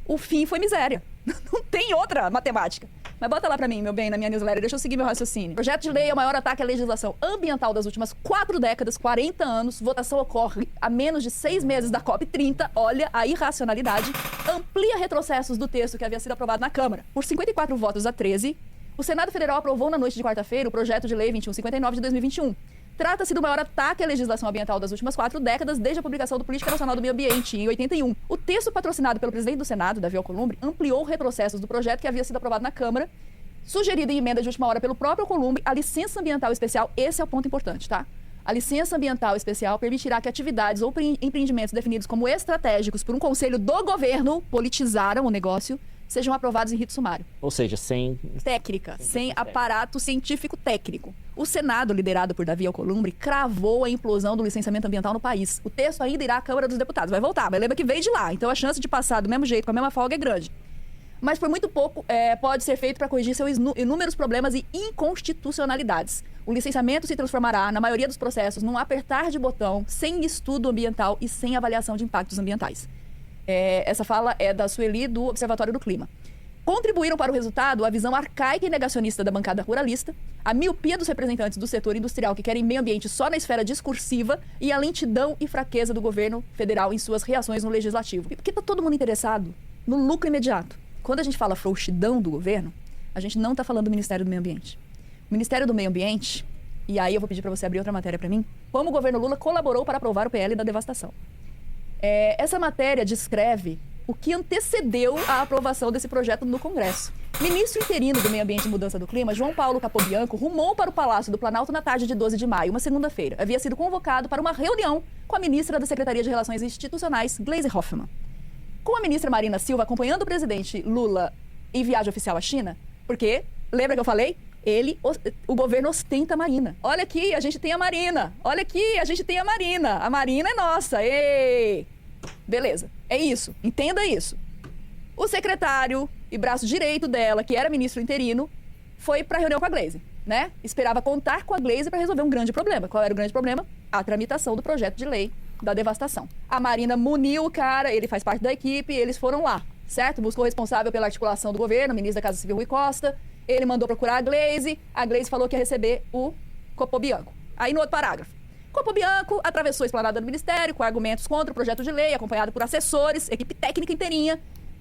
o fim foi miséria. Não tem outra matemática. Mas bota lá pra mim, meu bem, na minha newsletter, deixa eu seguir meu raciocínio. Projeto de lei é o maior ataque à legislação ambiental das últimas 4 décadas, 40 anos. Votação ocorre a menos de 6 meses da COP30. Olha a irracionalidade. Amplia retrocessos do texto que havia sido aprovado na Câmara. Por 54 votos a 13, o Senado Federal aprovou na noite de quarta-feira o projeto de lei 2159 de 2021. Trata-se do maior ataque à legislação ambiental das últimas 4 décadas, desde a publicação do Política Nacional do Meio Ambiente, em 81. O texto patrocinado pelo presidente do Senado, Davi Alcolumbre, ampliou retrocessos do projeto que havia sido aprovado na Câmara, sugerido em emenda de última hora pelo próprio Alcolumbre. A licença ambiental especial, esse é o ponto importante, tá? A licença ambiental especial permitirá que atividades ou empreendimentos definidos como estratégicos por um conselho do governo, politizaram o negócio, sejam aprovados em rito sumário. Ou seja, sem Técnica, sem aparato científico técnico. O Senado, liderado por Davi Alcolumbre, cravou a implosão do licenciamento ambiental no país. O texto ainda irá à Câmara dos Deputados. Vai voltar, mas lembra que veio de lá. Então a chance de passar do mesmo jeito, com a mesma folga, é grande. Mas por muito pouco pode ser feito para corrigir seus inúmeros problemas e inconstitucionalidades. O licenciamento se transformará, na maioria dos processos, num apertar de botão, sem estudo ambiental e sem avaliação de impactos ambientais. Essa fala é da Sueli, do Observatório do Clima. Contribuíram para o resultado a visão arcaica e negacionista da bancada ruralista, a miopia dos representantes do setor industrial que querem meio ambiente só na esfera discursiva e a lentidão e fraqueza do governo federal em suas reações no legislativo. Porque está todo mundo interessado no lucro imediato. Quando a gente fala frouxidão do governo, a gente não está falando do Ministério do Meio Ambiente. O Ministério do Meio Ambiente, e aí eu vou pedir para você abrir outra matéria para mim, como o governo Lula colaborou para aprovar o PL da devastação. Essa matéria descreve o que antecedeu a aprovação desse projeto no Congresso. Ministro interino do Meio Ambiente e Mudança do Clima, João Paulo Capobianco, rumou para o Palácio do Planalto na tarde de 12 de maio, uma segunda-feira. Havia sido convocado para uma reunião com a ministra da Secretaria de Relações Institucionais, Gleisi Hoffmann. Com a ministra Marina Silva acompanhando o presidente Lula em viagem oficial à China, porque, lembra que eu falei? O governo ostenta a Marina. Olha aqui, a gente tem a Marina. Olha aqui, a gente tem a Marina. A Marina é nossa. Ei! Beleza, é isso, entenda isso. O secretário e braço direito dela, que era ministro interino, foi para a reunião com a Gleisi, né? Esperava contar com a Gleisi para resolver um grande problema. Qual era o grande problema? A tramitação do projeto de lei da devastação. A Marina muniu o cara, ele faz parte da equipe, eles foram lá, certo? Buscou o responsável pela articulação do governo, o ministro da Casa Civil, Rui Costa. Ele mandou procurar a Gleisi falou que ia receber o Capobianco. Aí no outro parágrafo. Capobianco atravessou a esplanada do Ministério com argumentos contra o projeto de lei, acompanhado por assessores, equipe técnica inteirinha,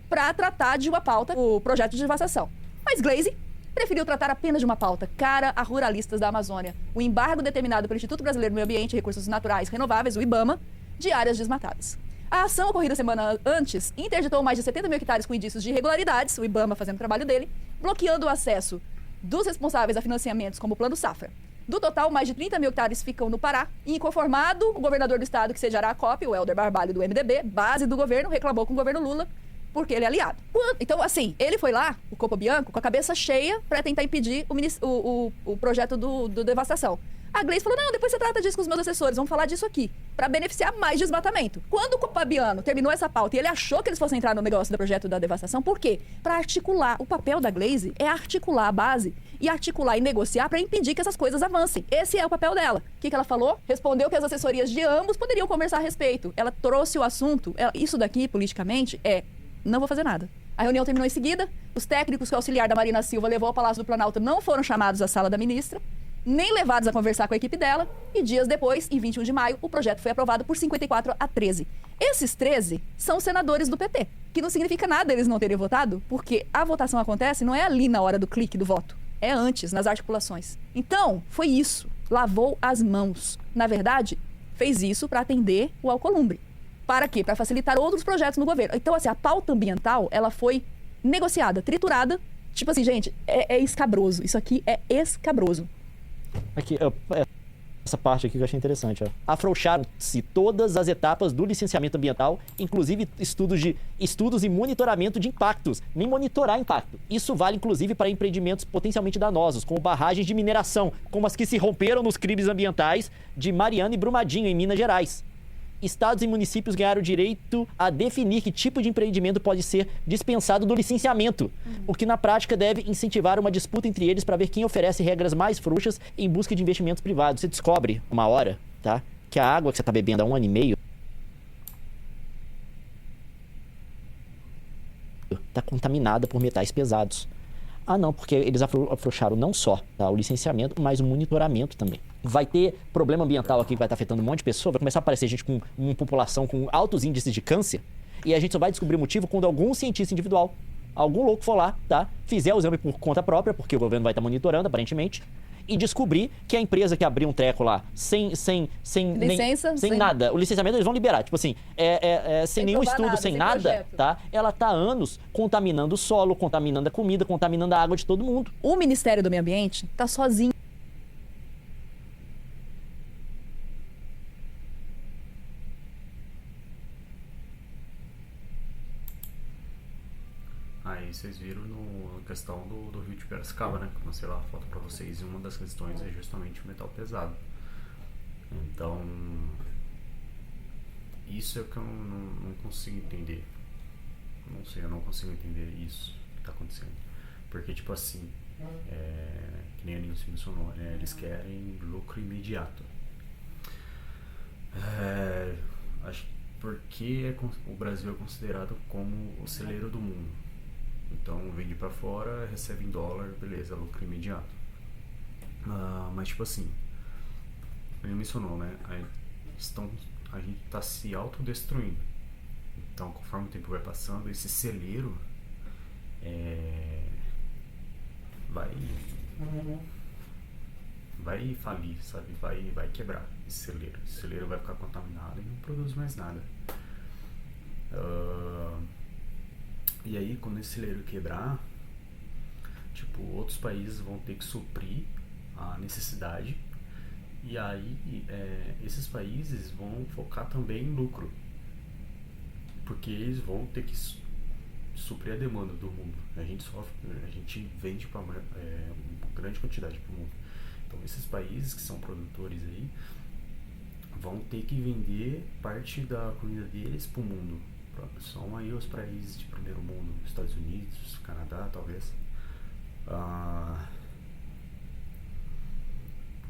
para tratar de uma pauta, o projeto de devastação. Mas Gleisi preferiu tratar apenas de uma pauta cara a ruralistas da Amazônia, o embargo determinado pelo Instituto Brasileiro do Meio Ambiente e Recursos Naturais Renováveis, o IBAMA, de áreas desmatadas. A ação ocorrida semana antes interditou mais de 70 mil hectares com indícios de irregularidades, o IBAMA fazendo o trabalho dele, bloqueando o acesso dos responsáveis a financiamentos como o Plano Safra. Do total, mais de 30 mil hectares ficam no Pará. E inconformado, o governador do estado, que sediará a COP, o Helder Barbalho, do MDB, base do governo, reclamou com o governo Lula, porque ele é aliado. Então, assim, ele foi lá, o Capobianco, com a cabeça cheia para tentar impedir o projeto do devastação. A Gleisi falou, não, depois você trata disso com os meus assessores, vamos falar disso aqui, para beneficiar mais desmatamento. Quando o Capobianco terminou essa pauta e ele achou que eles fossem entrar no negócio do projeto da devastação, por quê? Para articular. O papel da Gleisi é articular a base e articular e negociar para impedir que essas coisas avancem. Esse é o papel dela. O que ela falou? Respondeu que as assessorias de ambos poderiam conversar a respeito. Ela trouxe o assunto. Isso daqui, politicamente, não vou fazer nada. A reunião terminou em seguida. Os técnicos que o auxiliar da Marina Silva levou ao Palácio do Planalto não foram chamados à sala da ministra, nem levados a conversar com a equipe dela, e dias depois, em 21 de maio, o projeto foi aprovado por 54-13. Esses 13 são senadores do PT, que não significa nada eles não terem votado, porque a votação acontece não é ali na hora do clique do voto, é antes, nas articulações. Então, foi isso, lavou as mãos. Na verdade, fez isso para atender o Alcolumbre. Para quê? Para facilitar outros projetos no governo. Então, assim, a pauta ambiental, ela foi negociada, triturada, tipo assim, gente, é escabroso, isso aqui é escabroso. Aqui, essa parte aqui que eu achei interessante, ó. Afrouxaram-se todas as etapas do licenciamento ambiental, inclusive estudos e monitoramento de impactos, nem monitorar impacto. Isso vale inclusive para empreendimentos potencialmente danosos, como barragens de mineração, como as que se romperam nos crimes ambientais de Mariana e Brumadinho, em Minas Gerais. Estados e municípios ganharam o direito a definir que tipo de empreendimento pode ser dispensado do licenciamento, o que na prática deve incentivar uma disputa entre eles para ver quem oferece regras mais frouxas em busca de investimentos privados. Você descobre uma hora, tá, que a água que você está bebendo há 1 ano e meio está contaminada por metais pesados. Ah, não, porque eles afrouxaram não só o licenciamento, mas o monitoramento também. Vai ter problema ambiental aqui que vai estar afetando um monte de pessoas, vai começar a aparecer gente com uma população com altos índices de câncer, e a gente só vai descobrir o motivo quando algum cientista individual, algum louco for lá, tá, fizer o exame por conta própria, porque o governo vai estar monitorando, aparentemente, e descobrir que a empresa que abriu um treco lá sem Licença, sem nada, o licenciamento eles vão liberar, tipo assim, sem nenhum provar estudo, nada, sem sem nada, projeto. tá? Ela tá há anos contaminando o solo, contaminando a comida, contaminando a água de todo mundo. O Ministério do Meio Ambiente está sozinho. Aí vocês viram na questão do rio de Piracicaba, né? Que eu mostrei lá a foto pra vocês, e uma das questões é justamente o metal pesado. Então, isso é o que eu não consigo entender. Não sei, eu não consigo entender isso que tá acontecendo. Porque, tipo assim, que nem a Nilce mencionou, né? Eles querem lucro imediato. Acho que porque o Brasil é considerado como o celeiro do mundo. Então, vende pra fora, recebe em dólar, beleza, lucro imediato. Mas, tipo assim, ele mencionou, né? A gente tá se autodestruindo. Então, conforme o tempo vai passando, esse celeiro vai falir, sabe? Vai quebrar esse celeiro. Esse celeiro vai ficar contaminado e não produz mais nada. E aí, quando esse celeiro quebrar, tipo, outros países vão ter que suprir a necessidade. E aí, esses países vão focar também em lucro. Porque eles vão ter que suprir a demanda do mundo. A gente vende para uma grande quantidade para o mundo. Então, esses países que são produtores aí vão ter que vender parte da comida deles para o mundo. São aí os países de primeiro mundo, Estados Unidos, Canadá, talvez.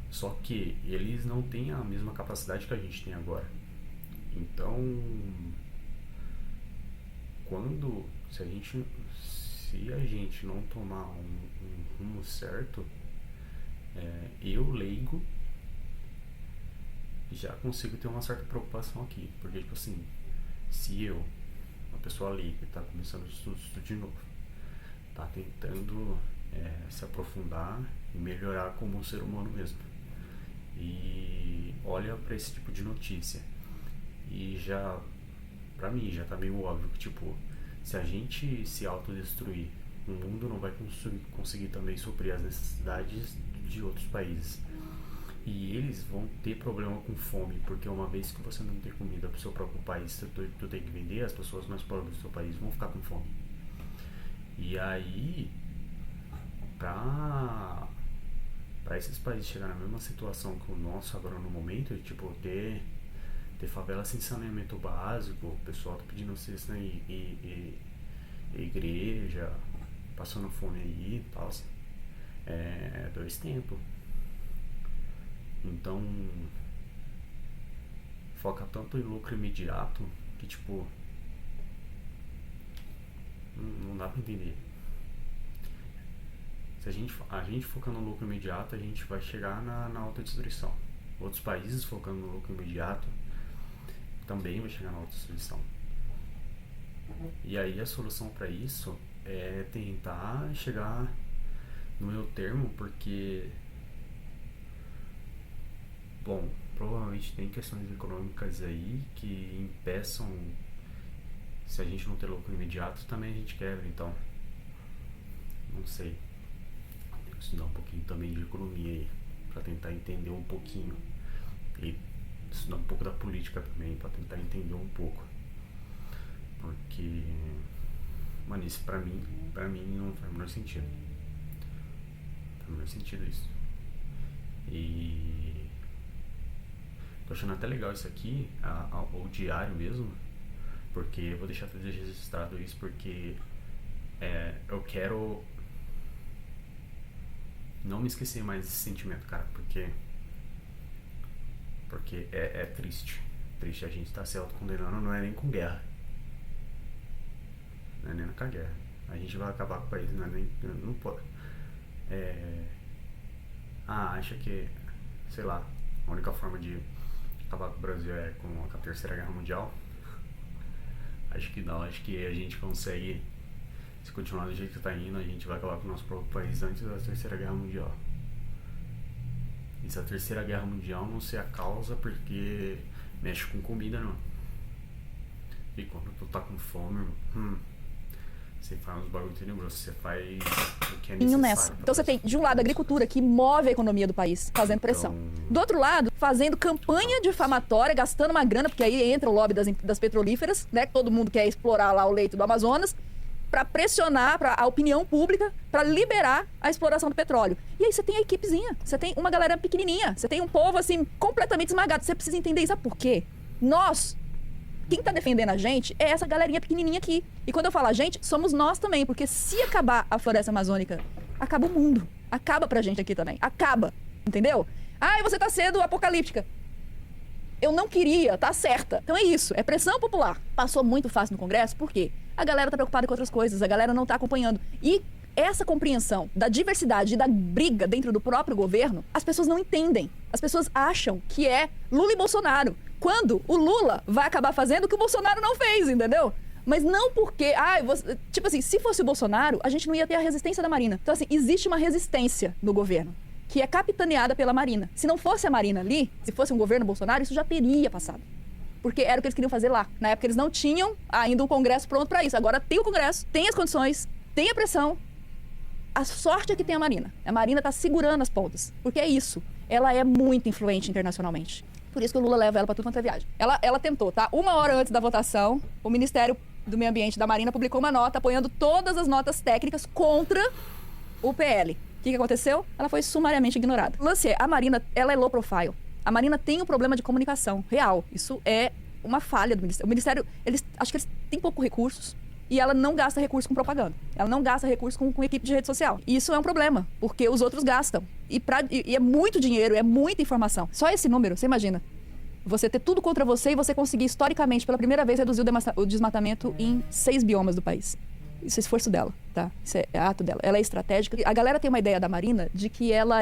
Só que eles não têm a mesma capacidade que a gente tem agora. Então, se a gente não tomar um rumo certo, eu, leigo, já consigo ter uma certa preocupação aqui. Porque, tipo assim, se eu, uma pessoa leiga, que está começando o estudo de novo, está tentando se aprofundar e melhorar como um ser humano mesmo, e olha para esse tipo de notícia, e já, pra mim, já tá meio óbvio que, tipo, se a gente se autodestruir, o mundo não vai conseguir também suprir as necessidades de outros países. E eles vão ter problema com fome, porque uma vez que você não tem comida pro seu próprio país, tu tem que vender, as pessoas mais pobres do seu país vão ficar com fome. E aí, pra esses países chegarem na mesma situação que o nosso agora no momento, tipo, ter favela sem saneamento básico, o pessoal tá pedindo cesta e igreja, passando fome aí e tal, dois tempos. Então, foca tanto em lucro imediato que, tipo, não dá pra entender. Se a gente focar no lucro imediato, a gente vai chegar na autodestruição. Outros países focando no lucro imediato também vai chegar na autodestruição. E aí a solução para isso é tentar chegar no meio termo, porque, bom, provavelmente tem questões econômicas aí que impeçam. Se a gente não ter lucro imediato, também a gente quebra. Então, não sei, tem que estudar um pouquinho também de economia aí, para tentar entender um pouquinho, e estudar um pouco da política também, para tentar entender um pouco, porque, mano, isso pra mim não faz o menor sentido. Não faz o menor sentido isso. E tô achando até legal isso aqui, o diário mesmo, porque eu vou deixar tudo registrado isso, porque eu quero não me esquecer mais desse sentimento, cara, porque é triste. Triste a gente tá se autocondenando, não é nem com guerra. Não é nem com a guerra. A gente vai acabar com o país, não pode. Acha que, sei lá, a única forma de acabar com o Brasil é com a Terceira Guerra Mundial? Acho que não, acho que a gente consegue, se continuar do jeito que tá indo, a gente vai acabar com o nosso próprio país antes da Terceira Guerra Mundial. E se a Terceira Guerra Mundial não ser a causa porque mexe com comida, não. E quando tu tá com fome, você faz uns bagulho tenebroso, você faz o que é necessário. Então você tem, de um lado, a agricultura, que move a economia do país, fazendo pressão. Do outro lado, fazendo campanha difamatória, gastando uma grana, porque aí entra o lobby das petrolíferas, né? Todo mundo quer explorar lá o leito do Amazonas, para pressionar a opinião pública para liberar a exploração do petróleo. E aí você tem a equipezinha, você tem uma galera pequenininha, você tem um povo, assim, completamente esmagado. Você precisa entender isso, sabe por quê? Quem tá defendendo a gente é essa galerinha pequenininha aqui. E quando eu falo a gente, somos nós também, porque se acabar a floresta amazônica, acaba o mundo. Acaba pra gente aqui também. Acaba. Entendeu? Ai, você tá sendo apocalíptica. Eu não queria, tá certa. Então é isso, é pressão popular. Passou muito fácil no Congresso, por quê? A galera tá preocupada com outras coisas, a galera não tá acompanhando. E essa compreensão da diversidade e da briga dentro do próprio governo, as pessoas não entendem. As pessoas acham que é Lula e Bolsonaro. Quando o Lula vai acabar fazendo o que o Bolsonaro não fez, entendeu? Mas não porque... tipo assim, se fosse o Bolsonaro, a gente não ia ter a resistência da Marina. Então, assim, existe uma resistência no governo, que é capitaneada pela Marina. Se não fosse a Marina ali, se fosse um governo Bolsonaro, isso já teria passado. Porque era o que eles queriam fazer lá. Na época, eles não tinham ainda um Congresso pronto para isso. Agora tem o Congresso, tem as condições, tem a pressão. A sorte é que tem a Marina. A Marina tá segurando as pontas. Porque é isso. Ela é muito influente internacionalmente. Por isso que o Lula leva ela para tudo quanto é viagem. Ela tentou, tá? 1 hora antes da votação, o Ministério do Meio Ambiente da Marina publicou uma nota apoiando todas as notas técnicas contra o PL. O que aconteceu? Ela foi sumariamente ignorada. Lance, a Marina, ela é low profile. A Marina tem um problema de comunicação real. Isso é uma falha do Ministério. O Ministério, acho que eles têm poucos recursos. E ela não gasta recurso com propaganda. Ela não gasta recurso com equipe de rede social. E isso é um problema, porque os outros gastam. E é muito dinheiro, é muita informação. Só esse número, você imagina. Você ter tudo contra você e você conseguir, historicamente, pela primeira vez, reduzir o desmatamento em 6 biomas do país. Isso é esforço dela, tá? Isso é ato dela. Ela é estratégica. A galera tem uma ideia da Marina de que ela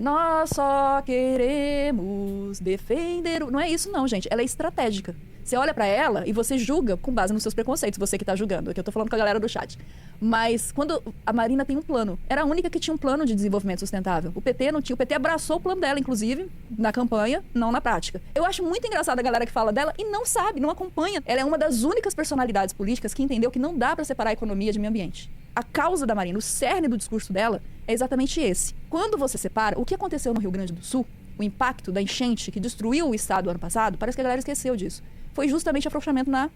nós só queremos defender... Não é isso não, gente. Ela é estratégica. Você olha pra ela e você julga com base nos seus preconceitos, você que tá julgando. Aqui eu tô falando com a galera do chat. Mas quando a Marina tem um plano, era a única que tinha um plano de desenvolvimento sustentável. O PT não tinha. O PT abraçou o plano dela, inclusive, na campanha, não na prática. Eu acho muito engraçado a galera que fala dela e não sabe, não acompanha. Ela é uma das únicas personalidades políticas que entendeu que não dá pra separar a economia de meio ambiente. A causa da Marina, o cerne do discurso dela é exatamente esse. Quando você separa, o que aconteceu no Rio Grande do Sul, o impacto da enchente que destruiu o estado ano passado, parece que a galera esqueceu disso. Foi justamente afrouxamento na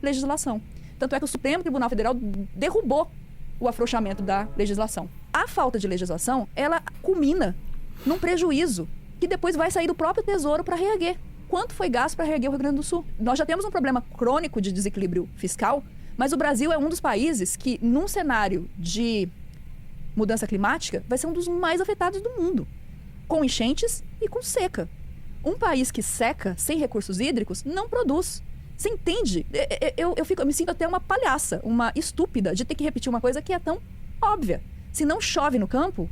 legislação. Tanto é que o Supremo Tribunal Federal derrubou o afrouxamento da legislação. A falta de legislação, ela culmina num prejuízo que depois vai sair do próprio Tesouro para reerguer. Quanto foi gasto para reerguer o Rio Grande do Sul? Nós já temos um problema crônico de desequilíbrio fiscal, mas o Brasil é um dos países que, num cenário de mudança climática, vai ser um dos mais afetados do mundo, com enchentes e com seca. Um país que seca sem recursos hídricos não produz. Você entende? Eu me sinto até uma palhaça, uma estúpida de ter que repetir uma coisa que é tão óbvia. Se não chove no campo,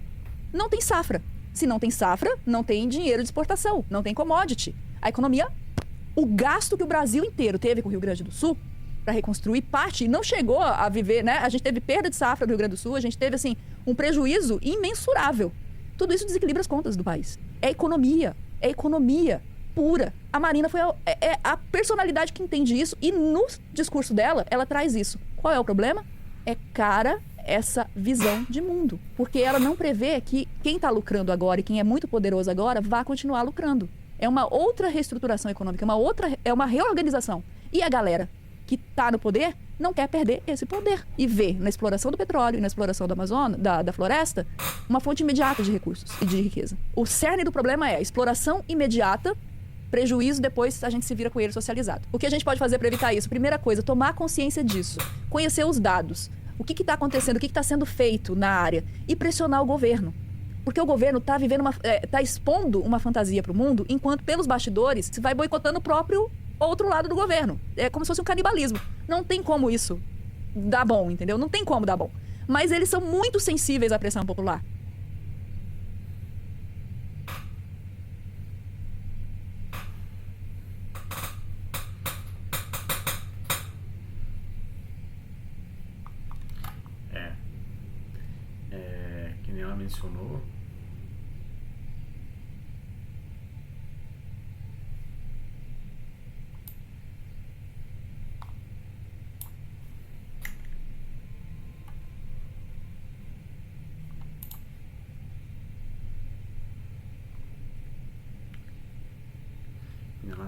não tem safra. Se não tem safra, não tem dinheiro de exportação, não tem commodity. A economia, o gasto que o Brasil inteiro teve com o Rio Grande do Sul para reconstruir parte, não chegou a viver, né? A gente teve perda de safra do Rio Grande do Sul, a gente teve, assim, um prejuízo imensurável. Tudo isso desequilibra as contas do país. É economia pura. A Marina foi a personalidade que entende isso e no discurso dela, ela traz isso. Qual é o problema? É essa visão de mundo. Porque ela não prevê que quem está lucrando agora e quem é muito poderoso agora vá continuar lucrando. É uma outra reestruturação econômica, é uma reorganização. E a galera que está no poder não quer perder esse poder. E vê na exploração do petróleo e na exploração da Amazônia, da floresta, uma fonte imediata de recursos e de riqueza. O cerne do problema é a exploração imediata, prejuízo, depois a gente se vira com ele socializado. O que a gente pode fazer para evitar isso? Primeira coisa, tomar consciência disso. Conhecer os dados. O que está acontecendo, o que está sendo feito na área. E pressionar o governo. Porque o governo está expondo uma fantasia para o mundo, enquanto pelos bastidores se vai boicotando o próprio outro lado do governo. É como se fosse um canibalismo. Não tem como isso dar bom, entendeu? Não tem como dar bom. Mas eles são muito sensíveis à pressão popular. Que nem ela mencionou,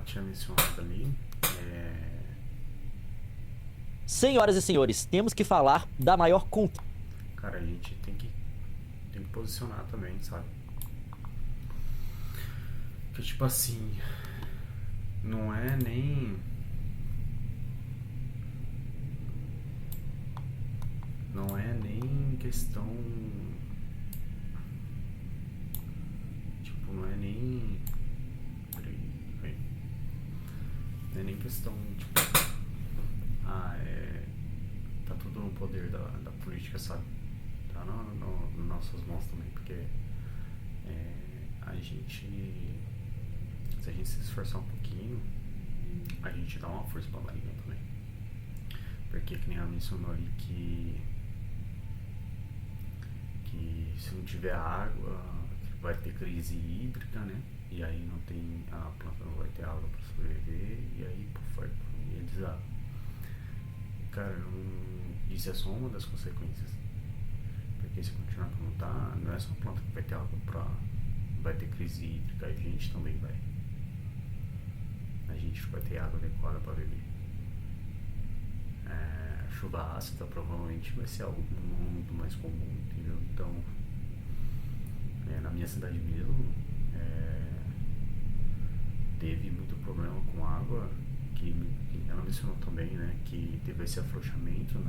ela tinha mencionado ali, Senhoras e senhores, temos que falar da maior conquista. cara, a gente tem que posicionar também, sabe? Que tipo assim, não é nem questão, tipo, não é nem não é nem questão, tipo, tá tudo no poder da política, sabe? Tá nas nossas mãos também, porque a gente, se a gente se esforçar um pouquinho, a gente dá uma força pra Marinha também. Porque que nem ela mencionou ali que se não tiver água vai ter crise hídrica, né? E aí a planta não vai ter água para sobreviver, e aí por economia deságua. Cara, isso é só uma das consequências. Porque se continuar como tá, não é só a planta que vai ter água vai ter crise hídrica, a gente também vai. A gente vai ter água adequada para beber. Chuva ácida provavelmente vai ser algo muito mais comum, entendeu? Então, na minha cidade mesmo, teve muito problema com água, que ela mencionou também, né, que teve esse afrouxamento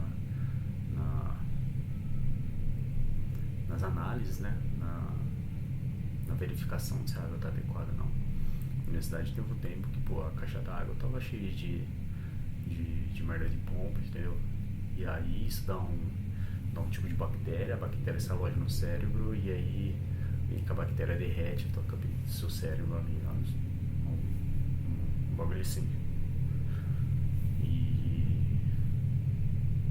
nas análises, né, na verificação se a água está adequada ou não. Na minha cidade teve um tempo que, a caixa d'água estava cheia de merda de pompa, entendeu? E aí isso dá um tipo de bactéria, a bactéria se aloja no cérebro, e aí que a bactéria derrete, toca o seu cérebro ali, um bagulho assim. E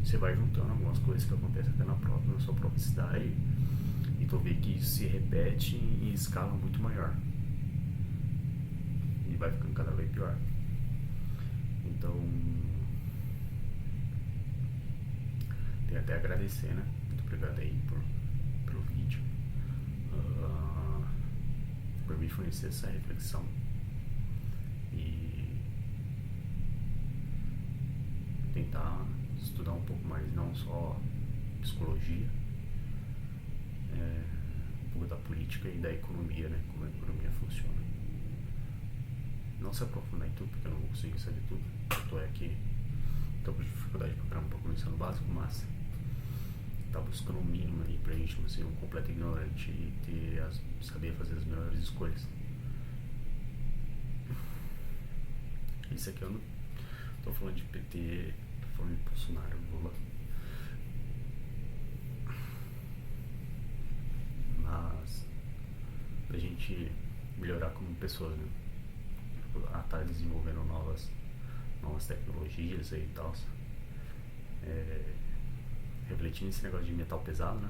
você vai juntando algumas coisas que acontecem até na sua própria cidade, e tu vê que isso se repete em escala muito maior. E vai ficando cada vez pior. Então, tenho até a agradecer, né? Muito obrigado aí pelo vídeo, por me fornecer essa reflexão e tentar estudar um pouco mais, não só psicologia, um pouco da política e da economia, né? Como a economia funciona. Não se aprofundar em tudo, porque eu não vou conseguir saber tudo. Eu tô aqui, tô com dificuldade pra caramba pra começar no básico, mas tá buscando um mínimo ali pra gente não ser um completo ignorante e saber fazer as melhores escolhas. Isso aqui eu não tô falando de PT, tô falando de Bolsonaro, Lula. Mas pra gente melhorar como pessoas, né? Tá desenvolvendo novas tecnologias aí e tal, refletindo esse negócio de metal pesado, né?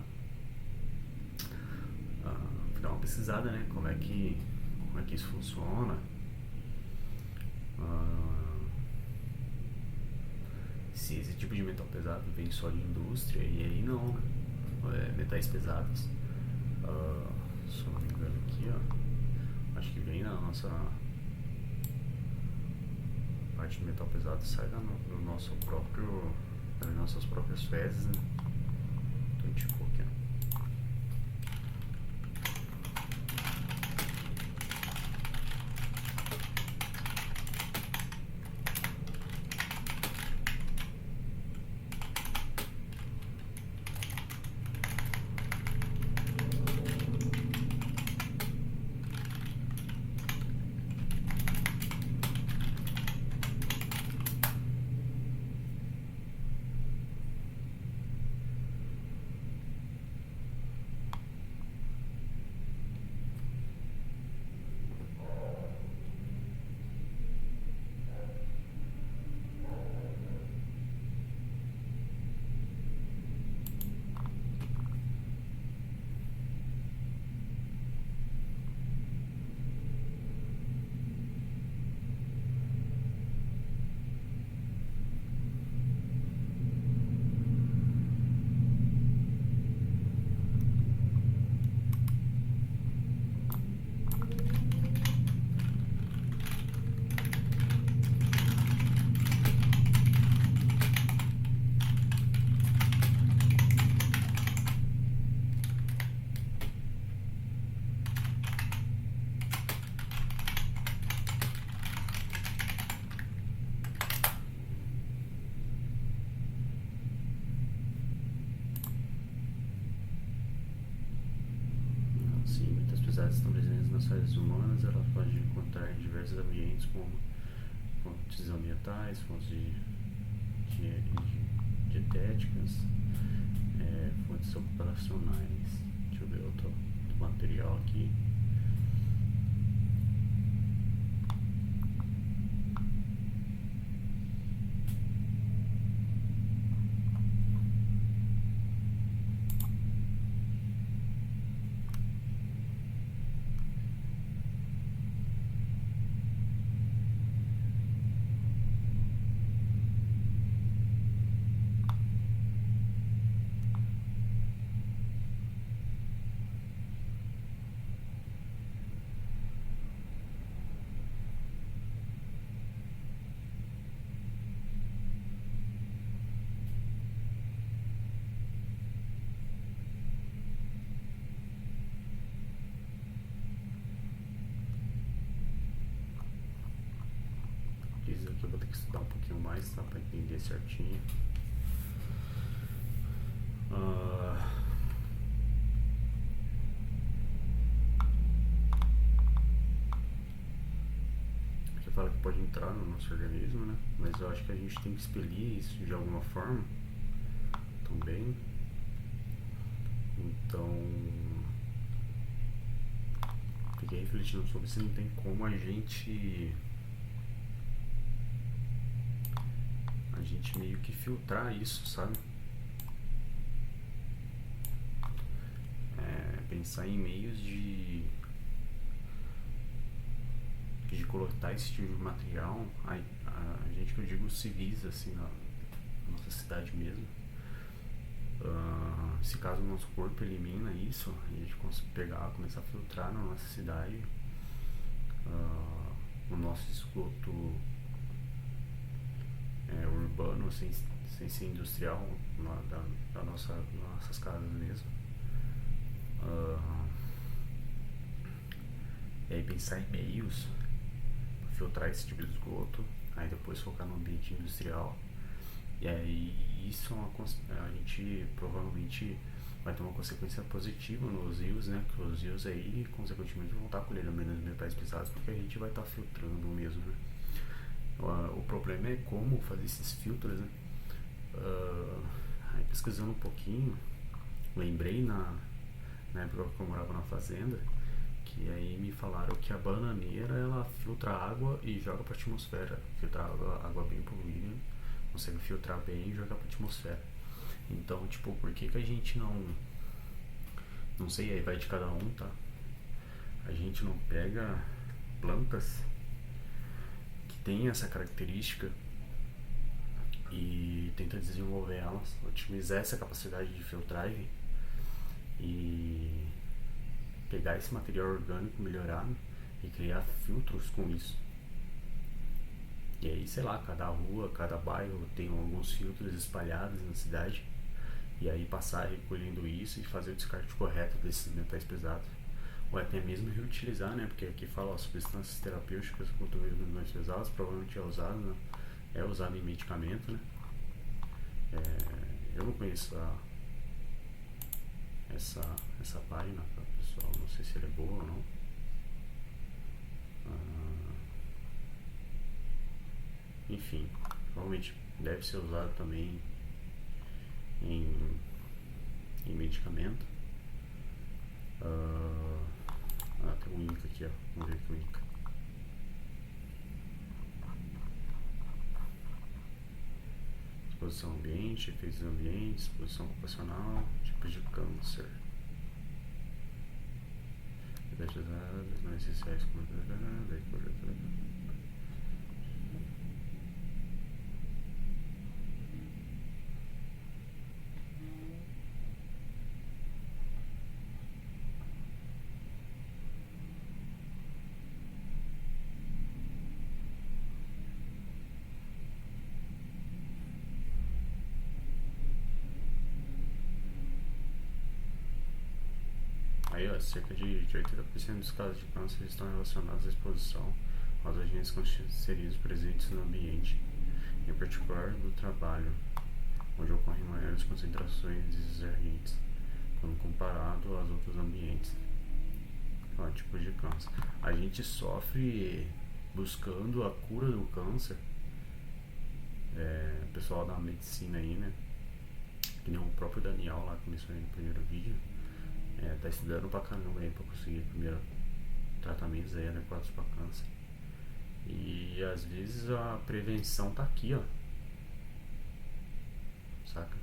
Dar uma pesquisada, né? Como é que isso funciona, se esse tipo de metal pesado vem só de indústria, e aí não, né? Metais pesados, se eu não me engano aqui, acho que vem na nossa parte de metal pesado, sai das nossas próprias fezes, né? Então, tipo, aqui, toxicidades estão presentes nas células humanas, ela pode encontrar em diversos ambientes, como fontes ambientais, fontes dietéticas, fontes ocupacionais. Deixa eu ver outro material aqui. Isso aqui eu vou ter que estudar um pouquinho mais, tá? Pra entender certinho. Aqui fala que pode entrar no nosso organismo, né? Mas eu acho que a gente tem que expelir isso de alguma forma também. Então, fiquei refletindo sobre se não tem como a gente meio que filtrar isso, sabe? Pensar em meios de coletar esse tipo de material. A gente, que eu digo civis, assim, na nossa cidade mesmo. Se caso o nosso corpo elimina isso, a gente consegue começar a filtrar na nossa cidade o nosso esgoto urbano, sem ser industrial, das nossas casas mesmo. E aí pensar em meios para filtrar esse tipo de esgoto, aí depois focar no ambiente industrial. E aí isso a gente provavelmente vai ter uma consequência positiva nos rios, né? Que os rios aí, consequentemente, vão estar colhendo menos metais pesados, porque a gente vai estar filtrando mesmo, né? O problema é como fazer esses filtros, né? Aí pesquisando um pouquinho, lembrei na época que eu morava na fazenda, que aí me falaram que a bananeira, ela filtra água e joga para a atmosfera. Filtra água bem poluída, consegue filtrar bem e jogar para a atmosfera. Então, tipo, por que a gente não sei, aí vai de cada um, tá? A gente não pega plantas que tem essa característica e tenta desenvolver elas, otimizar essa capacidade de filtragem e pegar esse material orgânico melhorado e criar filtros com isso. E aí, sei lá, cada rua, cada bairro tem alguns filtros espalhados na cidade, e aí passar recolhendo isso e fazer o descarte correto desses metais pesados, ou até mesmo reutilizar, né? Porque aqui fala, substâncias terapêuticas controvertidas de metais pesados, provavelmente é usado em medicamento, né? Eu não conheço essa página, tá, pessoal? Não sei se ela é boa ou não. Enfim, provavelmente deve ser usado também em medicamento. Tem um Inca aqui, ó. Vamos ver aqui o Inca. Exposição ambiente, efeitos ambientes, exposição ocupacional, tipos de câncer. Idades não essenciais como aí, ó, cerca de 80% dos casos de câncer estão relacionados à exposição aos agentes cancerígenos presentes no ambiente, em particular no trabalho, onde ocorrem maiores concentrações desses agentes, quando comparado aos outros ambientes. tipos de câncer. A gente sofre buscando a cura do câncer. O pessoal da medicina aí, né? Que nem o próprio Daniel lá que mencionei no primeiro vídeo. Tá estudando pra caramba aí pra conseguir primeiro tratamentos aí adequados pra câncer. E às vezes a prevenção tá aqui, ó. Saca?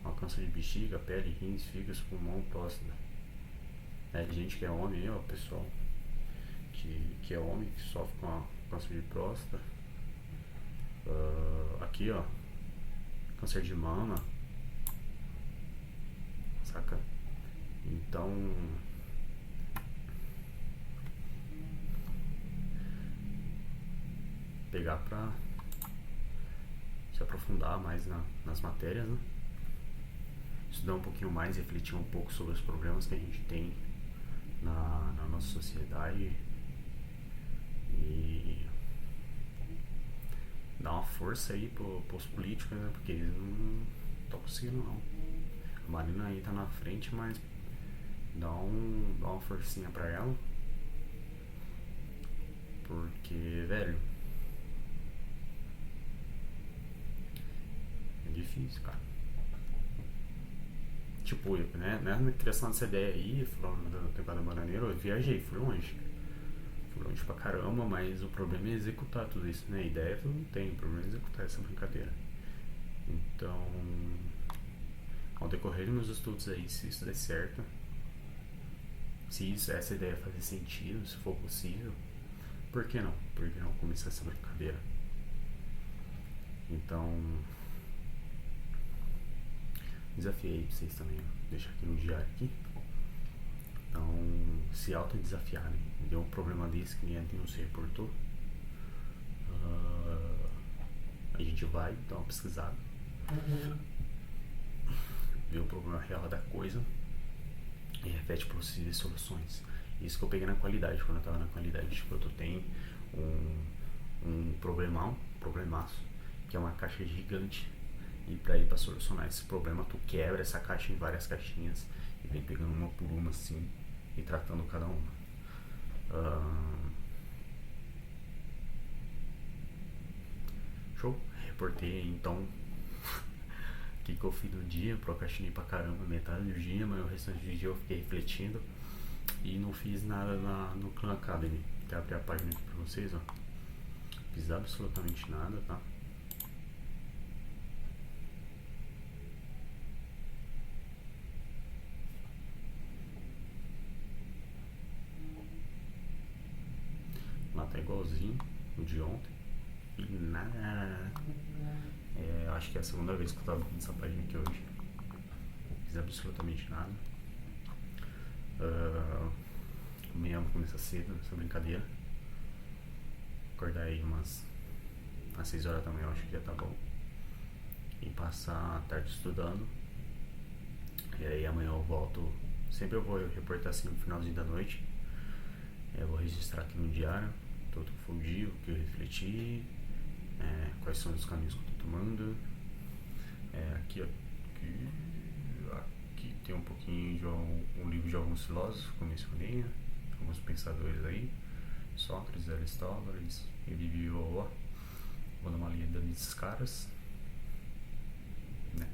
Ó, câncer de bexiga, pele, rins, fígado, pulmão, próstata. Gente que é homem aí, ó, pessoal. Que é homem, que sofre com câncer de próstata. Aqui, ó. Câncer de mama. Saca? Então, pegar pra se aprofundar mais nas matérias, né? Estudar um pouquinho mais, refletir um pouco sobre os problemas que a gente tem na nossa sociedade e dar uma força aí pros políticos, né? Porque eles não estão conseguindo não. A Marina aí tá na frente, mas dá uma forcinha pra ela. Porque, velho, é difícil, cara. Tipo, né, na criação dessa ideia aí, falando da temporada bananeira, eu viajei, fui longe pra caramba, mas o problema é executar tudo isso, né? A ideia eu não tenho, o problema é executar essa brincadeira. Então, ao decorrer dos meus estudos aí, se isso der certo, se essa ideia fazer sentido, se for possível, por que não? Por que não começar essa brincadeira? Então, desafiei pra vocês também, ó. Deixar aqui no diário aqui. Então, se autodesafiarem. Deu um problema desse que ninguém não se reportou. A gente vai dar uma pesquisada. Ver o problema real da coisa e repete possíveis soluções. Isso que eu peguei na qualidade, quando eu tava na qualidade. Tipo, tu tem um problemaço, que é uma caixa gigante. E pra solucionar esse problema, tu quebra essa caixa em várias caixinhas e vem pegando uma por uma assim e tratando cada uma. Show? Reportei então o que eu fiz no dia, procrastinei pra caramba metade do dia, mas o restante do dia eu fiquei refletindo e não fiz nada no Khan Academy. Até abrir a página aqui pra vocês, ó. Fiz absolutamente nada, tá? Lá tá igualzinho o de ontem. E nada. Acho que é a segunda vez que eu tava vendo essa página aqui hoje. Fiz absolutamente nada. Amanhã eu vou começar cedo nessa brincadeira. Acordar aí às 6 horas da manhã, eu acho que já tá bom. E passar a tarde estudando. E aí amanhã eu volto. Sempre eu vou reportar assim no finalzinho da noite. Eu vou registrar aqui no diário todo que foi o dia, o que eu refleti, quais são os caminhos que eu tô tomando. Aqui tem um pouquinho de um livro de alguns filósofos que eu mencionei, né? Alguns pensadores aí, Sócrates, Aristóteles, ele vou dar uma lida nesses caras, né?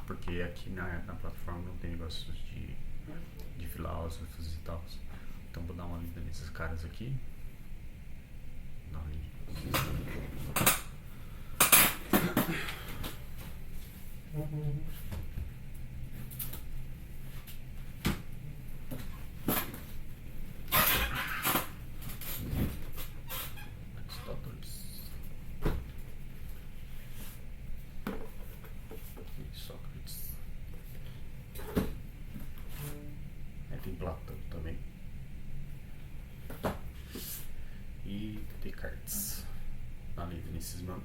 Porque aqui na plataforma não tem negócios de filósofos e tal. Então vou dar uma lida nesses caras aqui. Dar uma lida. Aristóteles. Sócrates. Tem Platão também. E Descartes. Na lida nesses mano.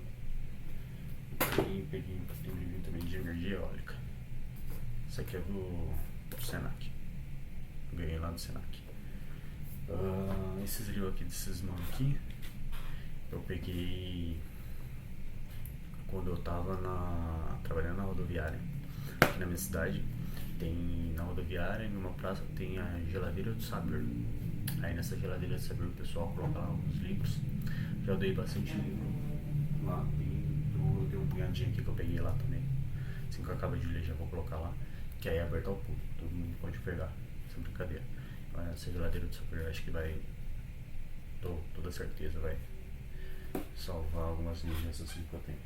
Peguei um livro também de energia eólica. Isso aqui é do Senac. Ganhei lá do Senac. Esses livros aqui desses mano aqui, eu peguei quando eu tava trabalhando na rodoviária aqui na minha cidade. tem na rodoviária, em uma praça, tem a geladeira do saber. Aí nessa geladeira do saber o pessoal coloca lá alguns livros. Já dei bastante livro lá. Tem um punhadinho aqui que eu peguei lá também. Assim que eu acabo de ler, já vou colocar lá. Que aí é aberto ao público, todo mundo pode pegar, sem brincadeira. Então, essa geladeira do saber acho que vai, toda certeza vai salvar algumas linhas assim que eu tenho.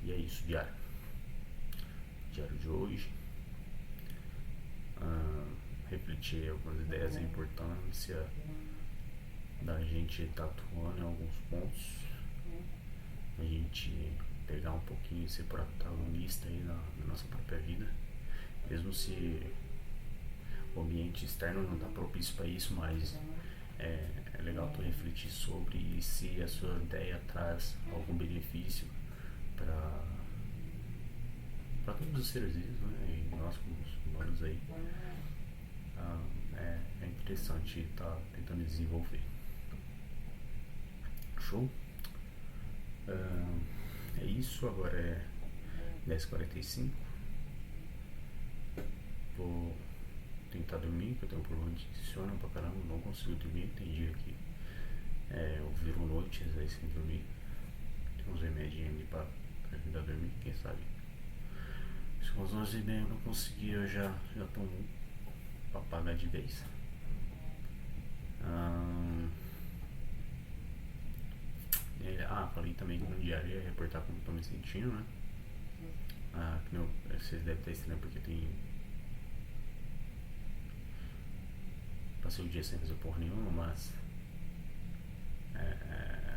E é isso, diário de hoje. Refletir algumas ideias, a importância da gente estar atuando em alguns pontos, a gente pegar um pouquinho e ser protagonista aí na nossa própria vida, mesmo se o ambiente externo não está propício para isso, mas é legal tu refletir sobre se a sua ideia traz algum benefício para todos os seres vivos, né? E nós como humanos aí. É interessante estar tentando desenvolver. Show? É isso, agora é 10h45. Vou tentar dormir, que eu tenho um problema de sono pra caramba, não consigo dormir. Tem dia que eu viro noites aí sem dormir. Tem uns remedinhos ali pra ajudar a dormir, quem sabe. Se com as 11h30 eu não conseguir, eu já tomo pra pagar de vez. Falei também que no diário ia reportar como tô me sentindo, né? Vocês devem estar estranhando porque passei o dia sem fazer porra nenhuma, mas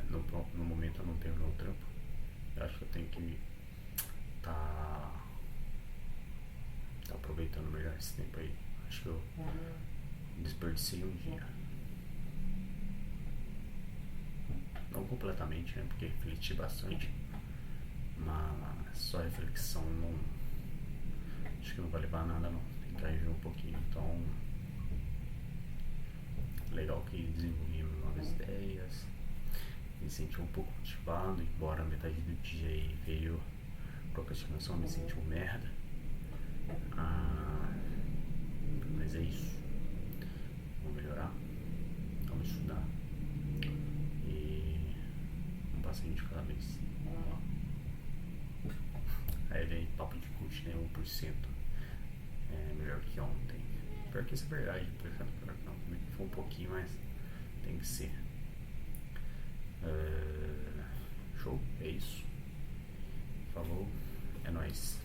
no momento eu não tenho meu trampo. Eu acho que eu tenho que tá aproveitando melhor esse tempo aí. Acho que eu desperdicei um dia. Não completamente, né? Porque refleti bastante. Mas só reflexão não. Acho que não vai levar a nada não. Tem que rever um pouquinho. Então. Legal que desenvolvi novas ideias. Me senti um pouco motivado, embora a metade do dia aí veio procrastinação, me senti um merda. Mas é isso. Vamos melhorar. Vamos estudar. E um passinho de cada vez. Aí vem papo de coach, né? 1%. É melhor que ontem. Pior que isso é verdade. Não, foi um pouquinho, mas tem que ser. Show? É isso. Falou. É nóis.